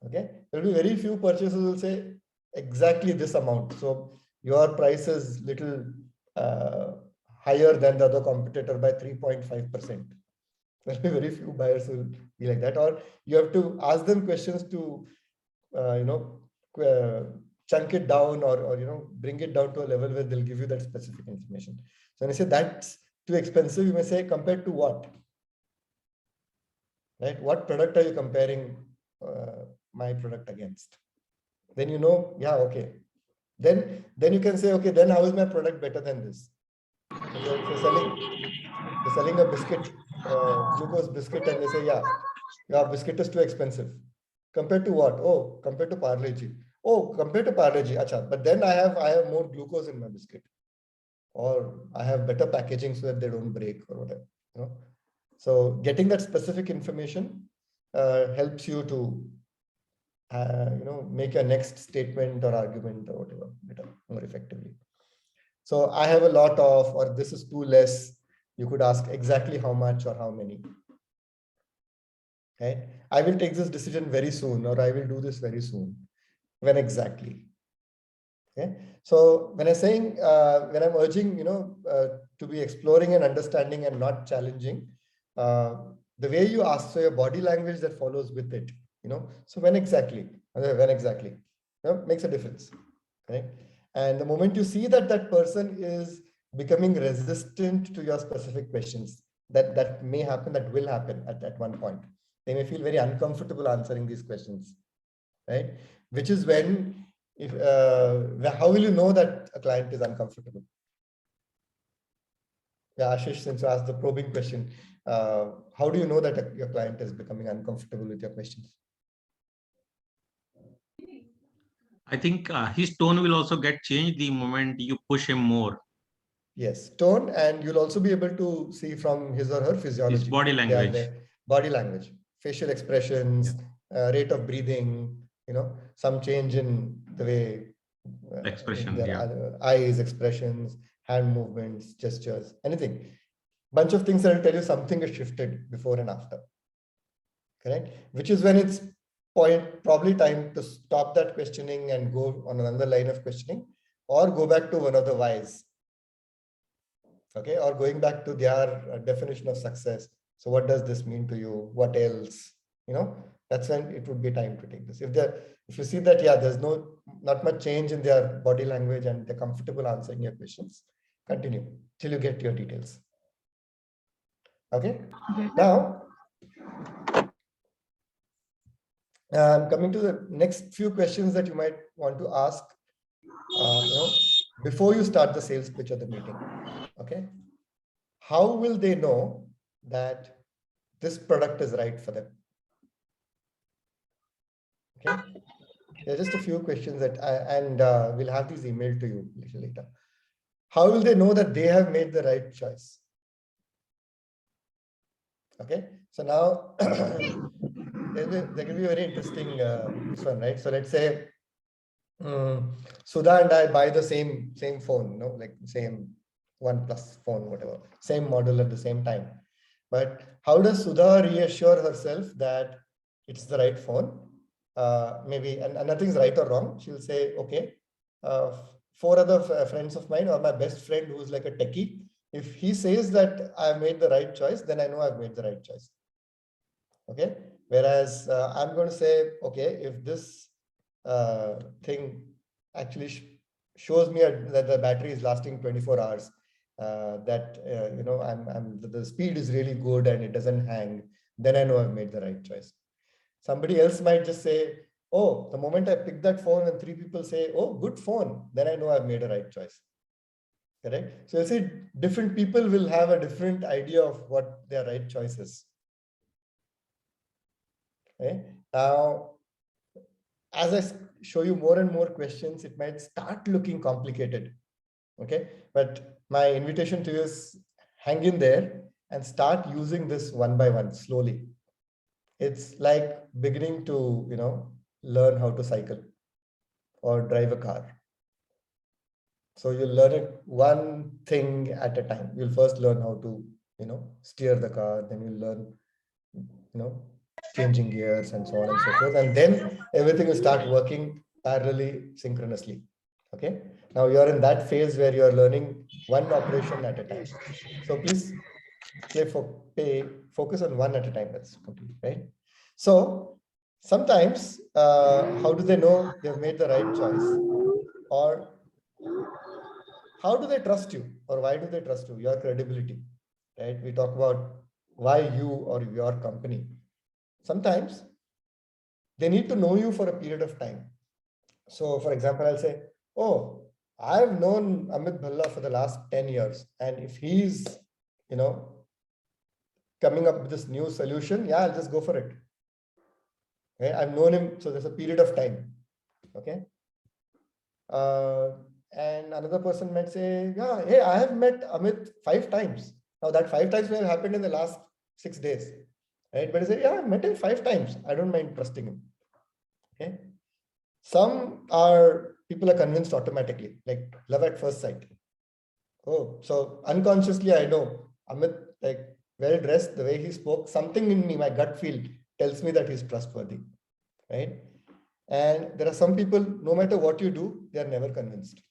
Okay. There will be very few purchasers who will say exactly this amount. So your price is little higher than the other competitor by 3.5%. There will be very few buyers who will be like that. Or you have to ask them questions to, chunk it down, or bring it down to a level where they'll give you that specific information. So when I say that's too expensive, you may say compared to what? Right? What product are you comparing my product against? Then yeah, okay. Then you can say, okay, then how is my product better than this? If you're selling a biscuit, glucose biscuit, and they say, yeah, your biscuit is too expensive. Compared to what? Oh, compared to Parle-G. Oh, compared to Parle-G. Acha, but then I have more glucose in my biscuit, or I have better packaging so that they don't break or whatever. So getting that specific information helps you to make your next statement or argument or whatever better, more effectively. So I have a lot of, or this is too less. You could ask exactly how much or how many. Okay, I will take this decision very soon, or I will do this very soon. When exactly? Okay, so when I'm saying, when I'm urging, to be exploring and understanding and not challenging, the way you ask, so your body language that follows with it, so when exactly, makes a difference. Okay, and the moment you see that that person is becoming resistant to your specific questions. That may happen, that will happen at one point. They may feel very uncomfortable answering these questions, right? Which is when, if how will you know that a client is uncomfortable? Yeah, Ashish, since you asked the probing question, how do you know that your client is becoming uncomfortable with your questions? I think his tone will also get changed the moment you push him more. Yes, tone, and you'll also be able to see from his or her physiology. His body language. Body language, facial expressions, rate of breathing, some change in the way Expression, their eyes, expressions, hand movements, gestures, anything. Bunch of things that will tell you something has shifted before and after. Correct? Which is when it's probably time to stop that questioning and go on another line of questioning, or go back to one of the whys. Okay, or going back to their definition of success. So what does this mean to you? What else? That's when it would be time to take this. If you see that, yeah, there's not much change in their body language and they're comfortable answering your questions, continue till you get your details. Okay. Now, coming to the next few questions that you might want to ask, before you start the sales pitch or the meeting. Okay. How will they know that this product is right for them? Okay. There are just a few questions that we'll have these emailed to you a little later. How will they know that they have made the right choice? Okay. So now there can be very interesting this one, right? So let's say Sudha and I buy the same phone, like same OnePlus phone, whatever, same model at the same time. But how does Sudha reassure herself that it's the right phone? Maybe, and nothing's right or wrong. She'll say, okay, 4 other friends of mine, or my best friend who's like a techie, if he says that I've made the right choice, then I know I've made the right choice. Okay. Whereas I'm going to say, okay, if this thing actually shows me that the battery is lasting 24 hours, that the speed is really good and it doesn't hang, then I know I've made the right choice. Somebody else might just say, oh, the moment I pick that phone and 3 people say, oh, good phone, then I know I've made a right choice. Correct? So you'll see different people will have a different idea of what their right choice is. Okay. Now, as I show you more and more questions, it might start looking complicated. Okay. But my invitation to you is hang in there and start using this one by one slowly. It's like beginning to, learn how to cycle or drive a car. So you'll learn it one thing at a time. You'll first learn how to, steer the car. Then you'll learn, changing gears and so on and so forth. And then everything will start working parallelly, synchronously. Okay. Now you're in that phase where you're learning one operation at a time. So please focus on one at a time. That's complete, right? So sometimes, how do they know they've made the right choice? Or how do they trust you? Or why do they trust you? Your credibility, right? We talk about why you or your company. Sometimes they need to know you for a period of time. So for example, I'll say, oh, I've known Amit Bhalla for the last 10 years. And if he's, coming up with this new solution, yeah, I'll just go for it. Okay? I've known him. So there's a period of time. Okay. And another person might say, yeah, hey, I have met Amit 5 times. Now that 5 times may have happened in the last 6 days. Right? But I say, yeah, I met him 5 times. I don't mind trusting him. Okay. Some people are convinced automatically, like love at first sight. Oh, so unconsciously, I know Amit, like well dressed, the way he spoke, something in me, my gut feel tells me that he's trustworthy. Right. And there are some people, no matter what you do, they are never convinced.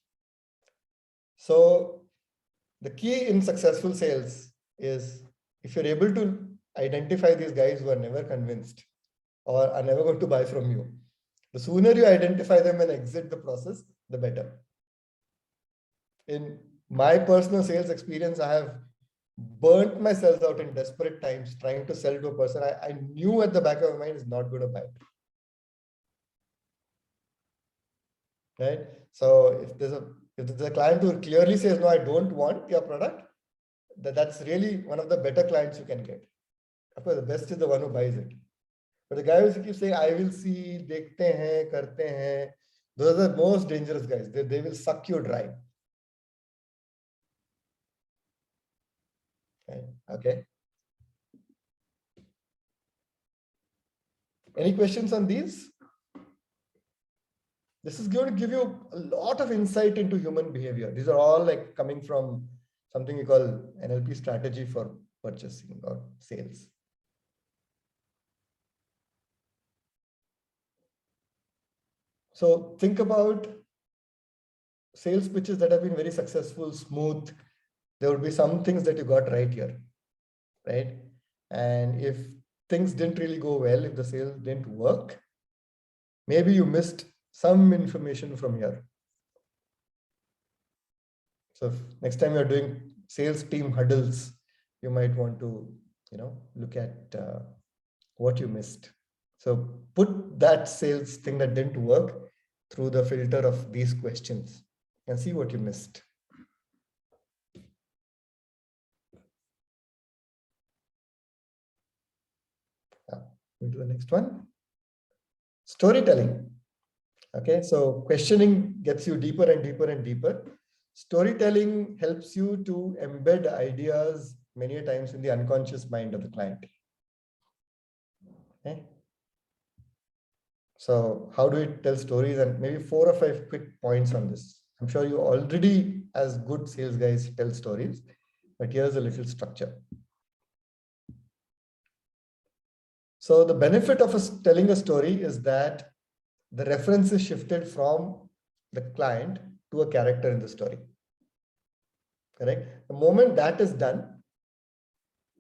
So the key in successful sales is if you're able to identify these guys who are never convinced or are never going to buy from you, the sooner you identify them and exit the process, the better. In my personal sales experience, I have burnt myself out in desperate times trying to sell to a person I knew at the back of my mind is not going to buy it. Right? So if there's a client who clearly says, no, I don't want your product, that's really one of the better clients you can get. Of course, the best is the one who buys it. But the guy who keeps saying, I will see, dekhte hain, karte hain, those are the most dangerous guys. They will suck you dry. Okay. Any questions on these? This is going to give you a lot of insight into human behavior. These are all like coming from something we call NLP strategy for purchasing or sales. So think about sales pitches that have been very successful, smooth. There would be some things that you got right here, right? And if things didn't really go well, if the sales didn't work, maybe you missed some information from here. So if next time you're doing sales team huddles, you might want to, look at what you missed. So put that sales thing that didn't work through the filter of these questions and see what you missed. Into the next one. Storytelling. Okay, so questioning gets you deeper and deeper and deeper. Storytelling helps you to embed ideas many times in the unconscious mind of the client. Okay. So how do we tell stories? And maybe 4 or 5 quick points on this. I'm sure you already, as good sales guys, tell stories, but here's a little structure. So the benefit of telling a story is that the reference is shifted from the client to a character in the story. Correct? The moment that is done,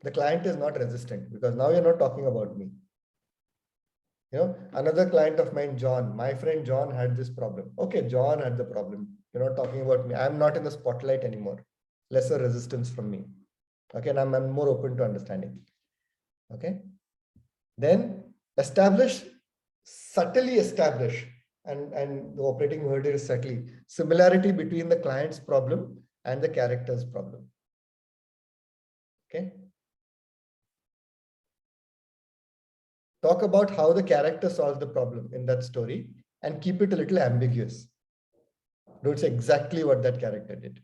the client is not resistant because now you're not talking about me. Another client of mine, John, my friend John had this problem. Okay, John had the problem. You're not talking about me. I'm not in the spotlight anymore. Lesser resistance from me. Okay, and I'm more open to understanding. Okay. Then subtly establish, and the operating word is subtly, similarity between the client's problem and the character's problem. Okay. Talk about how the character solves the problem in that story and keep it a little ambiguous. Don't say exactly what that character did.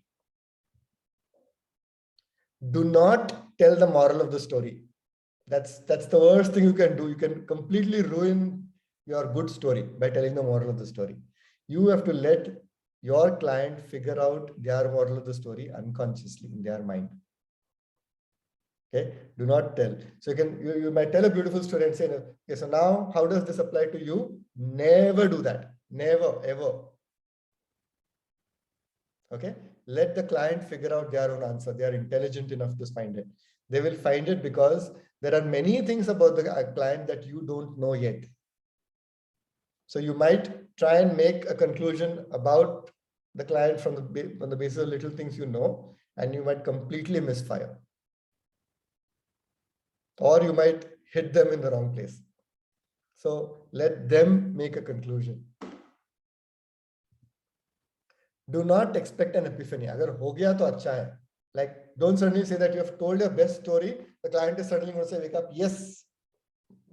Do not tell the moral of the story. That's the worst thing you can do. You can completely ruin your good story by telling the moral of the story. You have to let your client figure out their moral of the story unconsciously in their mind. Okay, do not tell. So you might tell a beautiful story and say, okay, so now how does this apply to you? Never do that. Never, ever. Okay, let the client figure out their own answer. They are intelligent enough to find it. They will find it because there are many things about the client that you don't know yet. So you might try and make a conclusion about the client on the basis of little things you know, and you might completely misfire. Or you might hit them in the wrong place. So let them make a conclusion. Do not expect an epiphany. Agar ho gaya to acha hai. Like, don't suddenly say that you have told your best story. The client is suddenly going to say, wake up, yes,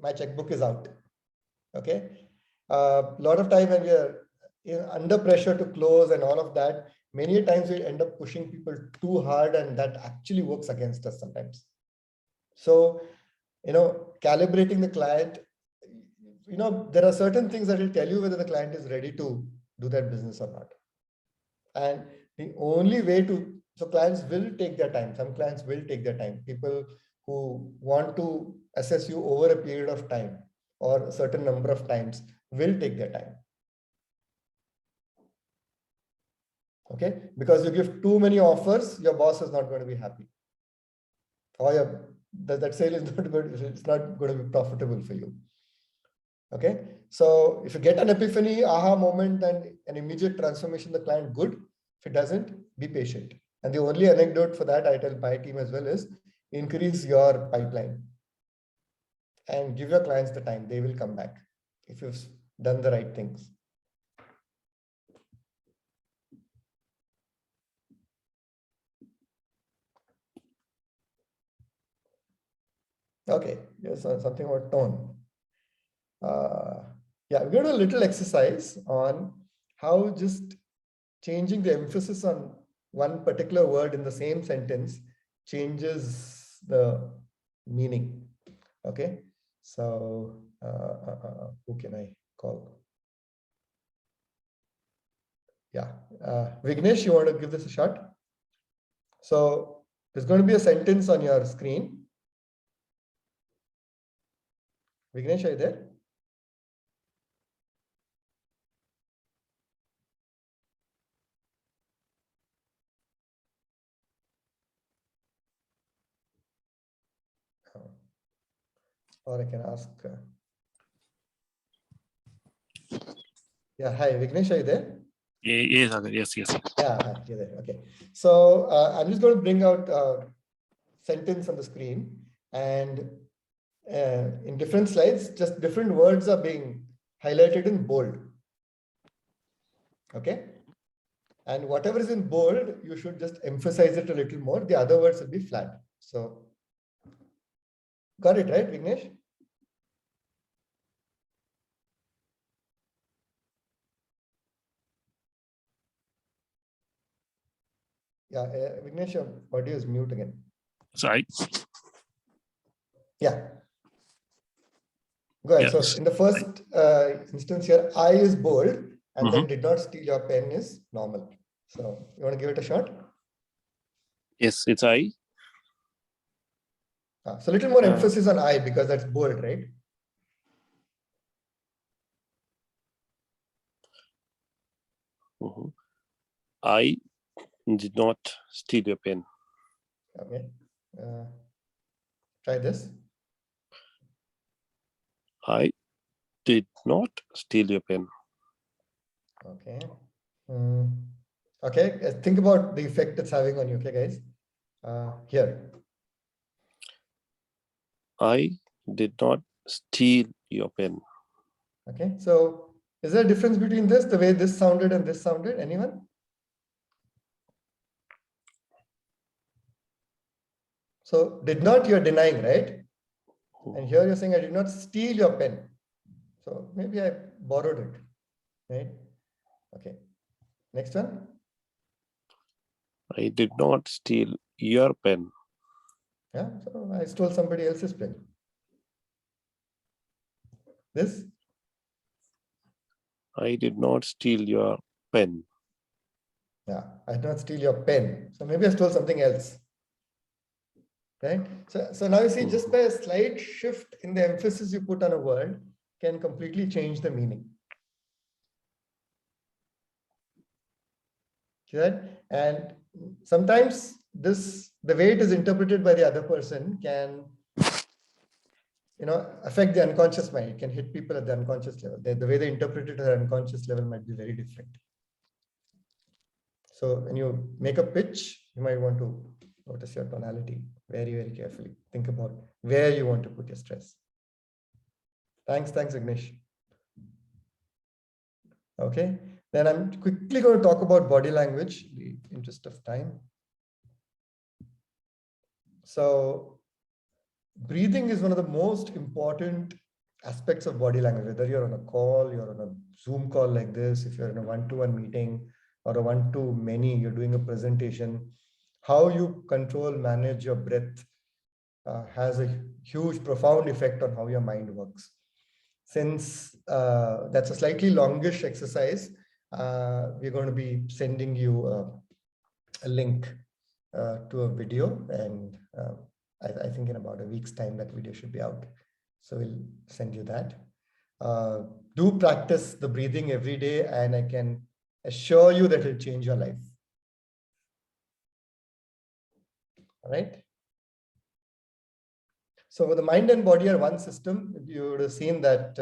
my checkbook is out. Okay. A lot of time when we are under pressure to close and all of that, many times we end up pushing people too hard, and that actually works against us sometimes. So, calibrating the client, there are certain things that will tell you whether the client is ready to do that business or not. And the only way so clients will take their time. Some clients will take their time. People who want to assess you over a period of time or a certain number of times will take their time. Okay, because you give too many offers, your boss is not going to be happy. Or that sale is not good. It's not going to be profitable for you. Okay, so if you get an epiphany, aha moment, and an immediate transformation, the client, good. If it doesn't, be patient. And the only anecdote for that I tell my team as well is increase your pipeline and give your clients the time. They will come back if you've done the right things. Okay, here's something about tone. Yeah, we're going to do a little exercise on how just changing the emphasis on one particular word in the same sentence changes the meaning. Okay, so who can I call? Yeah, Vignesh, you want to give this a shot? So there's going to be a sentence on your screen. Vignesh, are you there? Or I can ask. Yeah, hi, Vignesh, are you there? Yes, Sagar. Yes. Yeah, hi, you're there. Okay. So I'm just going to bring out a sentence on the screen, and in different slides, just different words are being highlighted in bold. Okay. And whatever is in bold, you should just emphasize it a little more. The other words will be flat. So, got it, right, Vignesh? Yeah, Vignesh, your audio is mute again. Sorry. Yeah. Go ahead. Yeah. So in the first instance here, I is bold, and then did not steal your pen is normal. So you want to give it a shot? Yes, it's I. So a little more emphasis on I because that's bold, right? I did not steal your pen. Okay. Try this. I did not steal your pen. Okay. Okay. Think about the effect it's having on you. Okay, guys. Here. I did not steal your pen. Okay. So is there a difference between this, the way this sounded and this sounded? Anyone? So did not, you're denying, right? And here you're saying I did not steal your pen. So maybe I borrowed it, right? Okay. Next one. I did not steal your pen. Yeah. So I stole somebody else's pen. This. I did not steal your pen. Yeah. I did not steal your pen. So maybe I stole something else. Right. So now you see, just by a slight shift in the emphasis you put on a word can completely change the meaning. Right? And sometimes the way it is interpreted by the other person can, affect the unconscious mind. It can hit people at the unconscious level. The way they interpret it at the unconscious level might be very different. So when you make a pitch, you might want to notice your tonality very, very carefully. Think about where you want to put your stress. Thanks, Vignesh. Okay, then I'm quickly going to talk about body language in the interest of time. So breathing is one of the most important aspects of body language, whether you're on a call, you're on a Zoom call like this, if you're in a one-to-one meeting or a one-to-many, you're doing a presentation, how you control, manage your breath has a huge, profound effect on how your mind works. Since that's a slightly longish exercise, we're going to be sending you a link to a video, and I think in about a week's time that video should be out. So we'll send you that. Do practice the breathing every day, and I can assure you that it'll change your life. All right. So the mind and body are one system. You would have seen that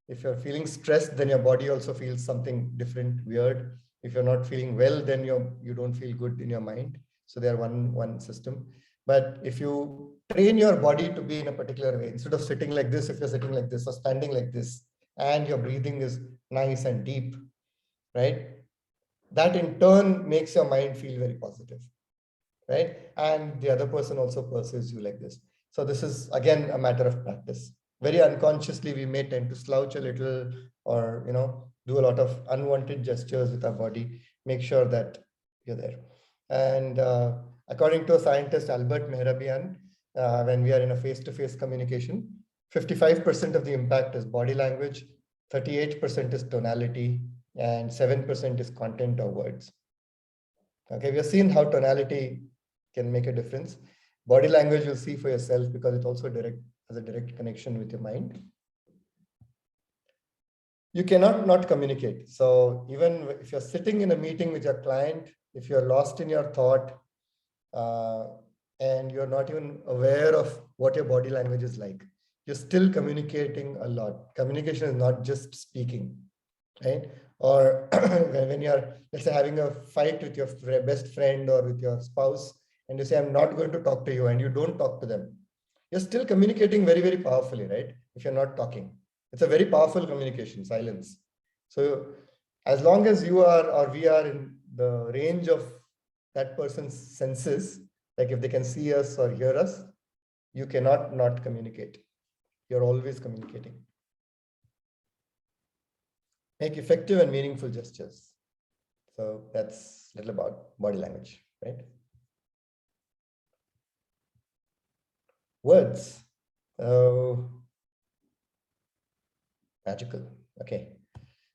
if you're feeling stressed, then your body also feels something different, weird. If you're not feeling well, then you don't feel good in your mind. So they are one system. But if you train your body to be in a particular way, instead of sitting like this, if you're sitting like this or standing like this, and your breathing is nice and deep, right? That in turn makes your mind feel very positive, right? And the other person also pursues you like this. So this is again a matter of practice. Very unconsciously, we may tend to slouch a little, or do a lot of unwanted gestures with our body. Make sure that you're there. And according to a scientist, Albert Mehrabian, when we are in a face-to-face communication, 55% of the impact is body language, 38% is tonality, and 7% is content or words. Okay, we have seen how tonality can make a difference. Body language you'll see for yourself because it also has a direct connection with your mind. You cannot not communicate. So even if you're sitting in a meeting with your client, if you're lost in your thought, and you're not even aware of what your body language is like, you're still communicating a lot. Communication is not just speaking, right? Or when you're, let's say, having a fight with your best friend or with your spouse, and you say, I'm not going to talk to you, and you don't talk to them, you're still communicating very, very powerfully, right? If you're not talking, it's a very powerful communication, silence. So as long as you are, or we are in the range of that person's senses, like if they can see us or hear us, you cannot not communicate. You're always communicating. Make effective and meaningful gestures. So that's a little about body language, right? Words. Magical. Okay.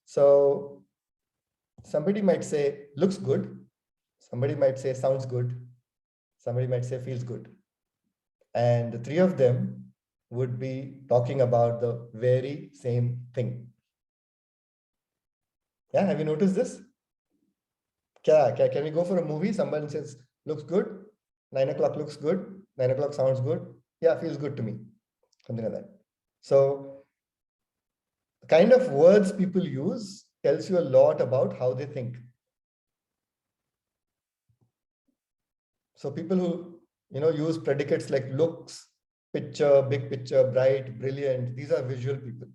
So somebody might say, looks good. Somebody might say, sounds good. Somebody might say, feels good. And the three of them would be talking about the very same thing. Yeah, have you noticed this? Can we go for a movie? Someone says, looks good. 9 o'clock looks good. 9 o'clock sounds good. Yeah, feels good to me. Something like that. So the kind of words people use tells you a lot about how they think. So people who use predicates like looks, picture, big picture, bright, brilliant, these are visual people.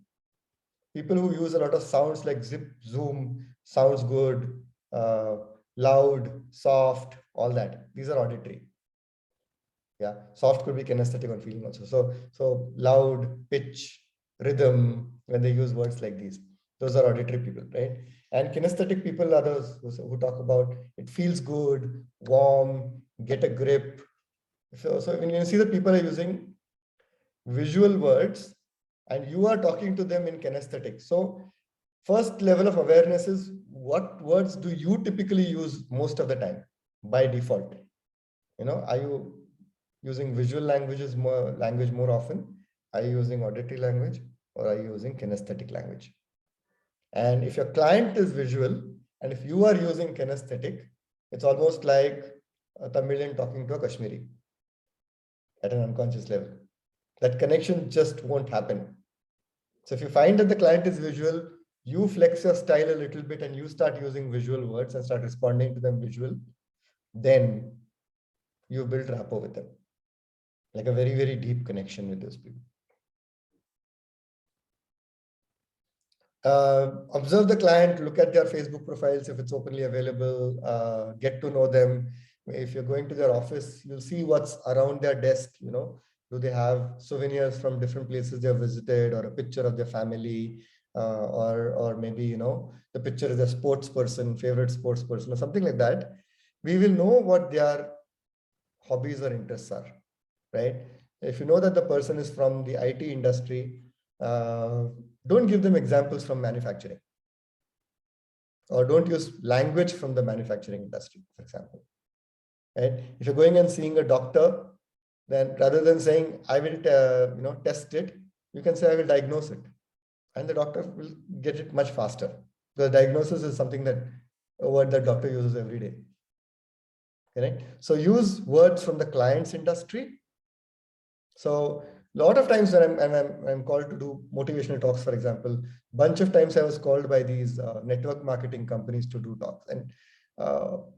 People who use a lot of sounds like zip, zoom, sounds good, loud, soft, all that. These are auditory. Yeah, soft could be kinesthetic on feeling also. So loud, pitch, rhythm, when they use words like these, those are auditory people, right? And kinesthetic people are those who talk about it feels good, warm, get a grip. So when you see that people are using visual words and you are talking to them in kinesthetic. So first level of awareness is, what words do you typically use most of the time by default? Are you using visual language more often? Are you using auditory language, or are you using kinesthetic language? And if your client is visual and if you are using kinesthetic, it's almost like a Tamilian talking to a Kashmiri at an unconscious level. That connection just won't happen. So if you find that the client is visual, you flex your style a little bit and you start using visual words and start responding to them visual, then you build rapport with them, like a very, very deep connection with those people. Observe the client, look at their Facebook profiles if it's openly available, get to know them. If you're going to their office, you'll see what's around their desk. Do they have souvenirs from different places they've visited, or a picture of their family, or maybe the picture is a sports person, favorite sports person, or something like that. We will know what their hobbies or interests are, right? If you know that the person is from the IT industry, don't give them examples from manufacturing, or don't use language from the manufacturing industry, for example. Right? If you're going and seeing a doctor, then rather than saying, I will test it, you can say, I will diagnose it. And the doctor will get it much faster. Because diagnosis is something that a word that doctor uses every day. Correct? So use words from the client's industry. So lot of times when I'm called to do motivational talks, for example, bunch of times I was called by these network marketing companies to do talks, and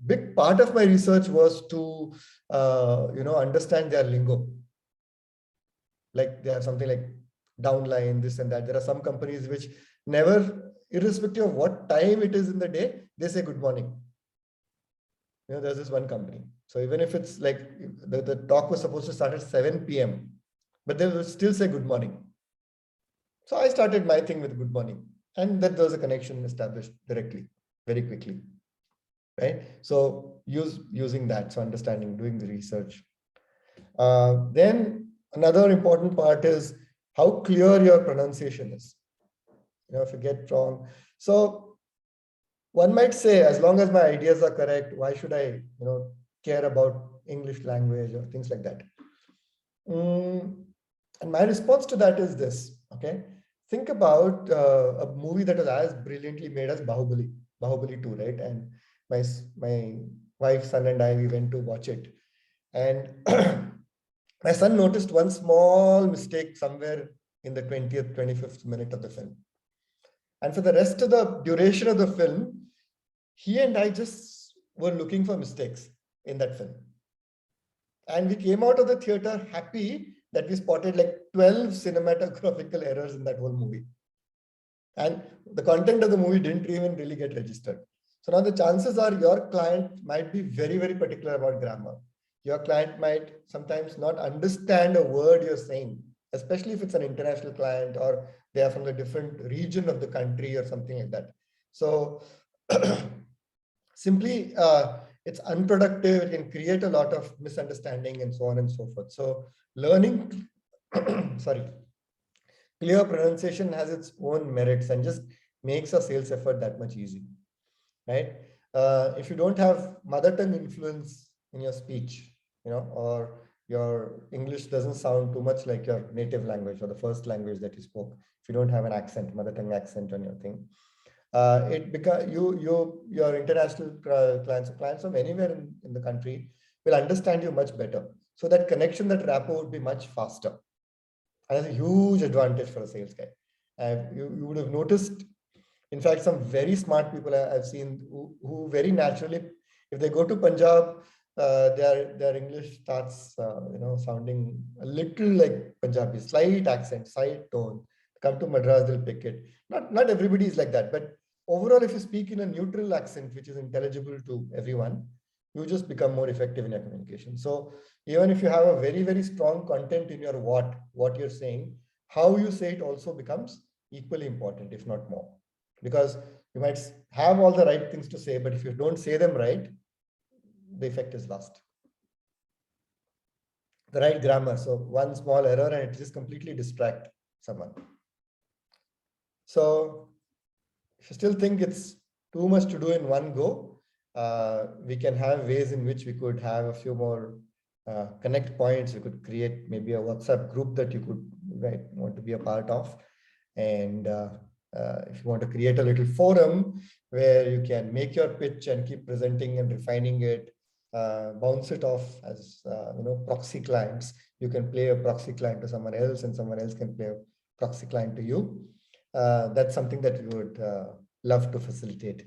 big part of my research was to understand their lingo. Like they have something like downline, this and that. There are some companies which never, irrespective of what time it is in the day, they say good morning. There's this one company. So even if it's like the talk was supposed to start at 7 p.m., but they will still say good morning. So I started my thing with good morning, and that there was a connection established directly, very quickly, right? So using that, so understanding, doing the research. Then another important part is how clear your pronunciation is. If you get wrong. So one might say, as long as my ideas are correct, why should I, care about English language or things like that? And my response to that is this, okay? Think about a movie that was as brilliantly made as Bahubali 2, right? And my wife, son and I, we went to watch it. And my son noticed one small mistake somewhere in the 20th, 25th minute of the film. And for the rest of the duration of the film, he and I just were looking for mistakes in that film. And we came out of the theater happy that we spotted like 12 cinematographical errors in that whole movie. And the content of the movie didn't even really get registered. So now the chances are your client might be very, very particular about grammar. Your client might sometimes not understand a word you're saying, especially if it's an international client or they are from a different region of the country or something like that. So simply, it's unproductive. It can create a lot of misunderstanding and so on and so forth. So learning, clear pronunciation has its own merits and just makes a sales effort that much easy, right? If you don't have mother tongue influence in your speech, or your English doesn't sound too much like your native language or the first language that you spoke, if you don't have an accent, mother tongue accent on your thing, your international clients from anywhere in the country will understand you much better. So that connection, that rapport would be much faster. And that's a huge advantage for a sales guy. You would have noticed, in fact, some very smart people I've seen who very naturally, if they go to Punjab, their English starts, sounding a little like Punjabi, slight accent, slight tone. Come to Madras, they'll pick it. Not everybody is like that, but overall, if you speak in a neutral accent, which is intelligible to everyone, you just become more effective in your communication. So even if you have a very, very strong content in your what you're saying, how you say it also becomes equally important, if not more. Because you might have all the right things to say, but if you don't say them right, the effect is lost. The right grammar. So one small error and it just completely distract someone. So if you still think it's too much to do in one go, we can have ways in which we could have a few more connect points. We could create maybe a WhatsApp group that you could want to be a part of. And if you want to create a little forum where you can make your pitch and keep presenting and refining it, bounce it off as proxy clients. You can play a proxy client to someone else and someone else can play a proxy client to you. That's something that we would love to facilitate.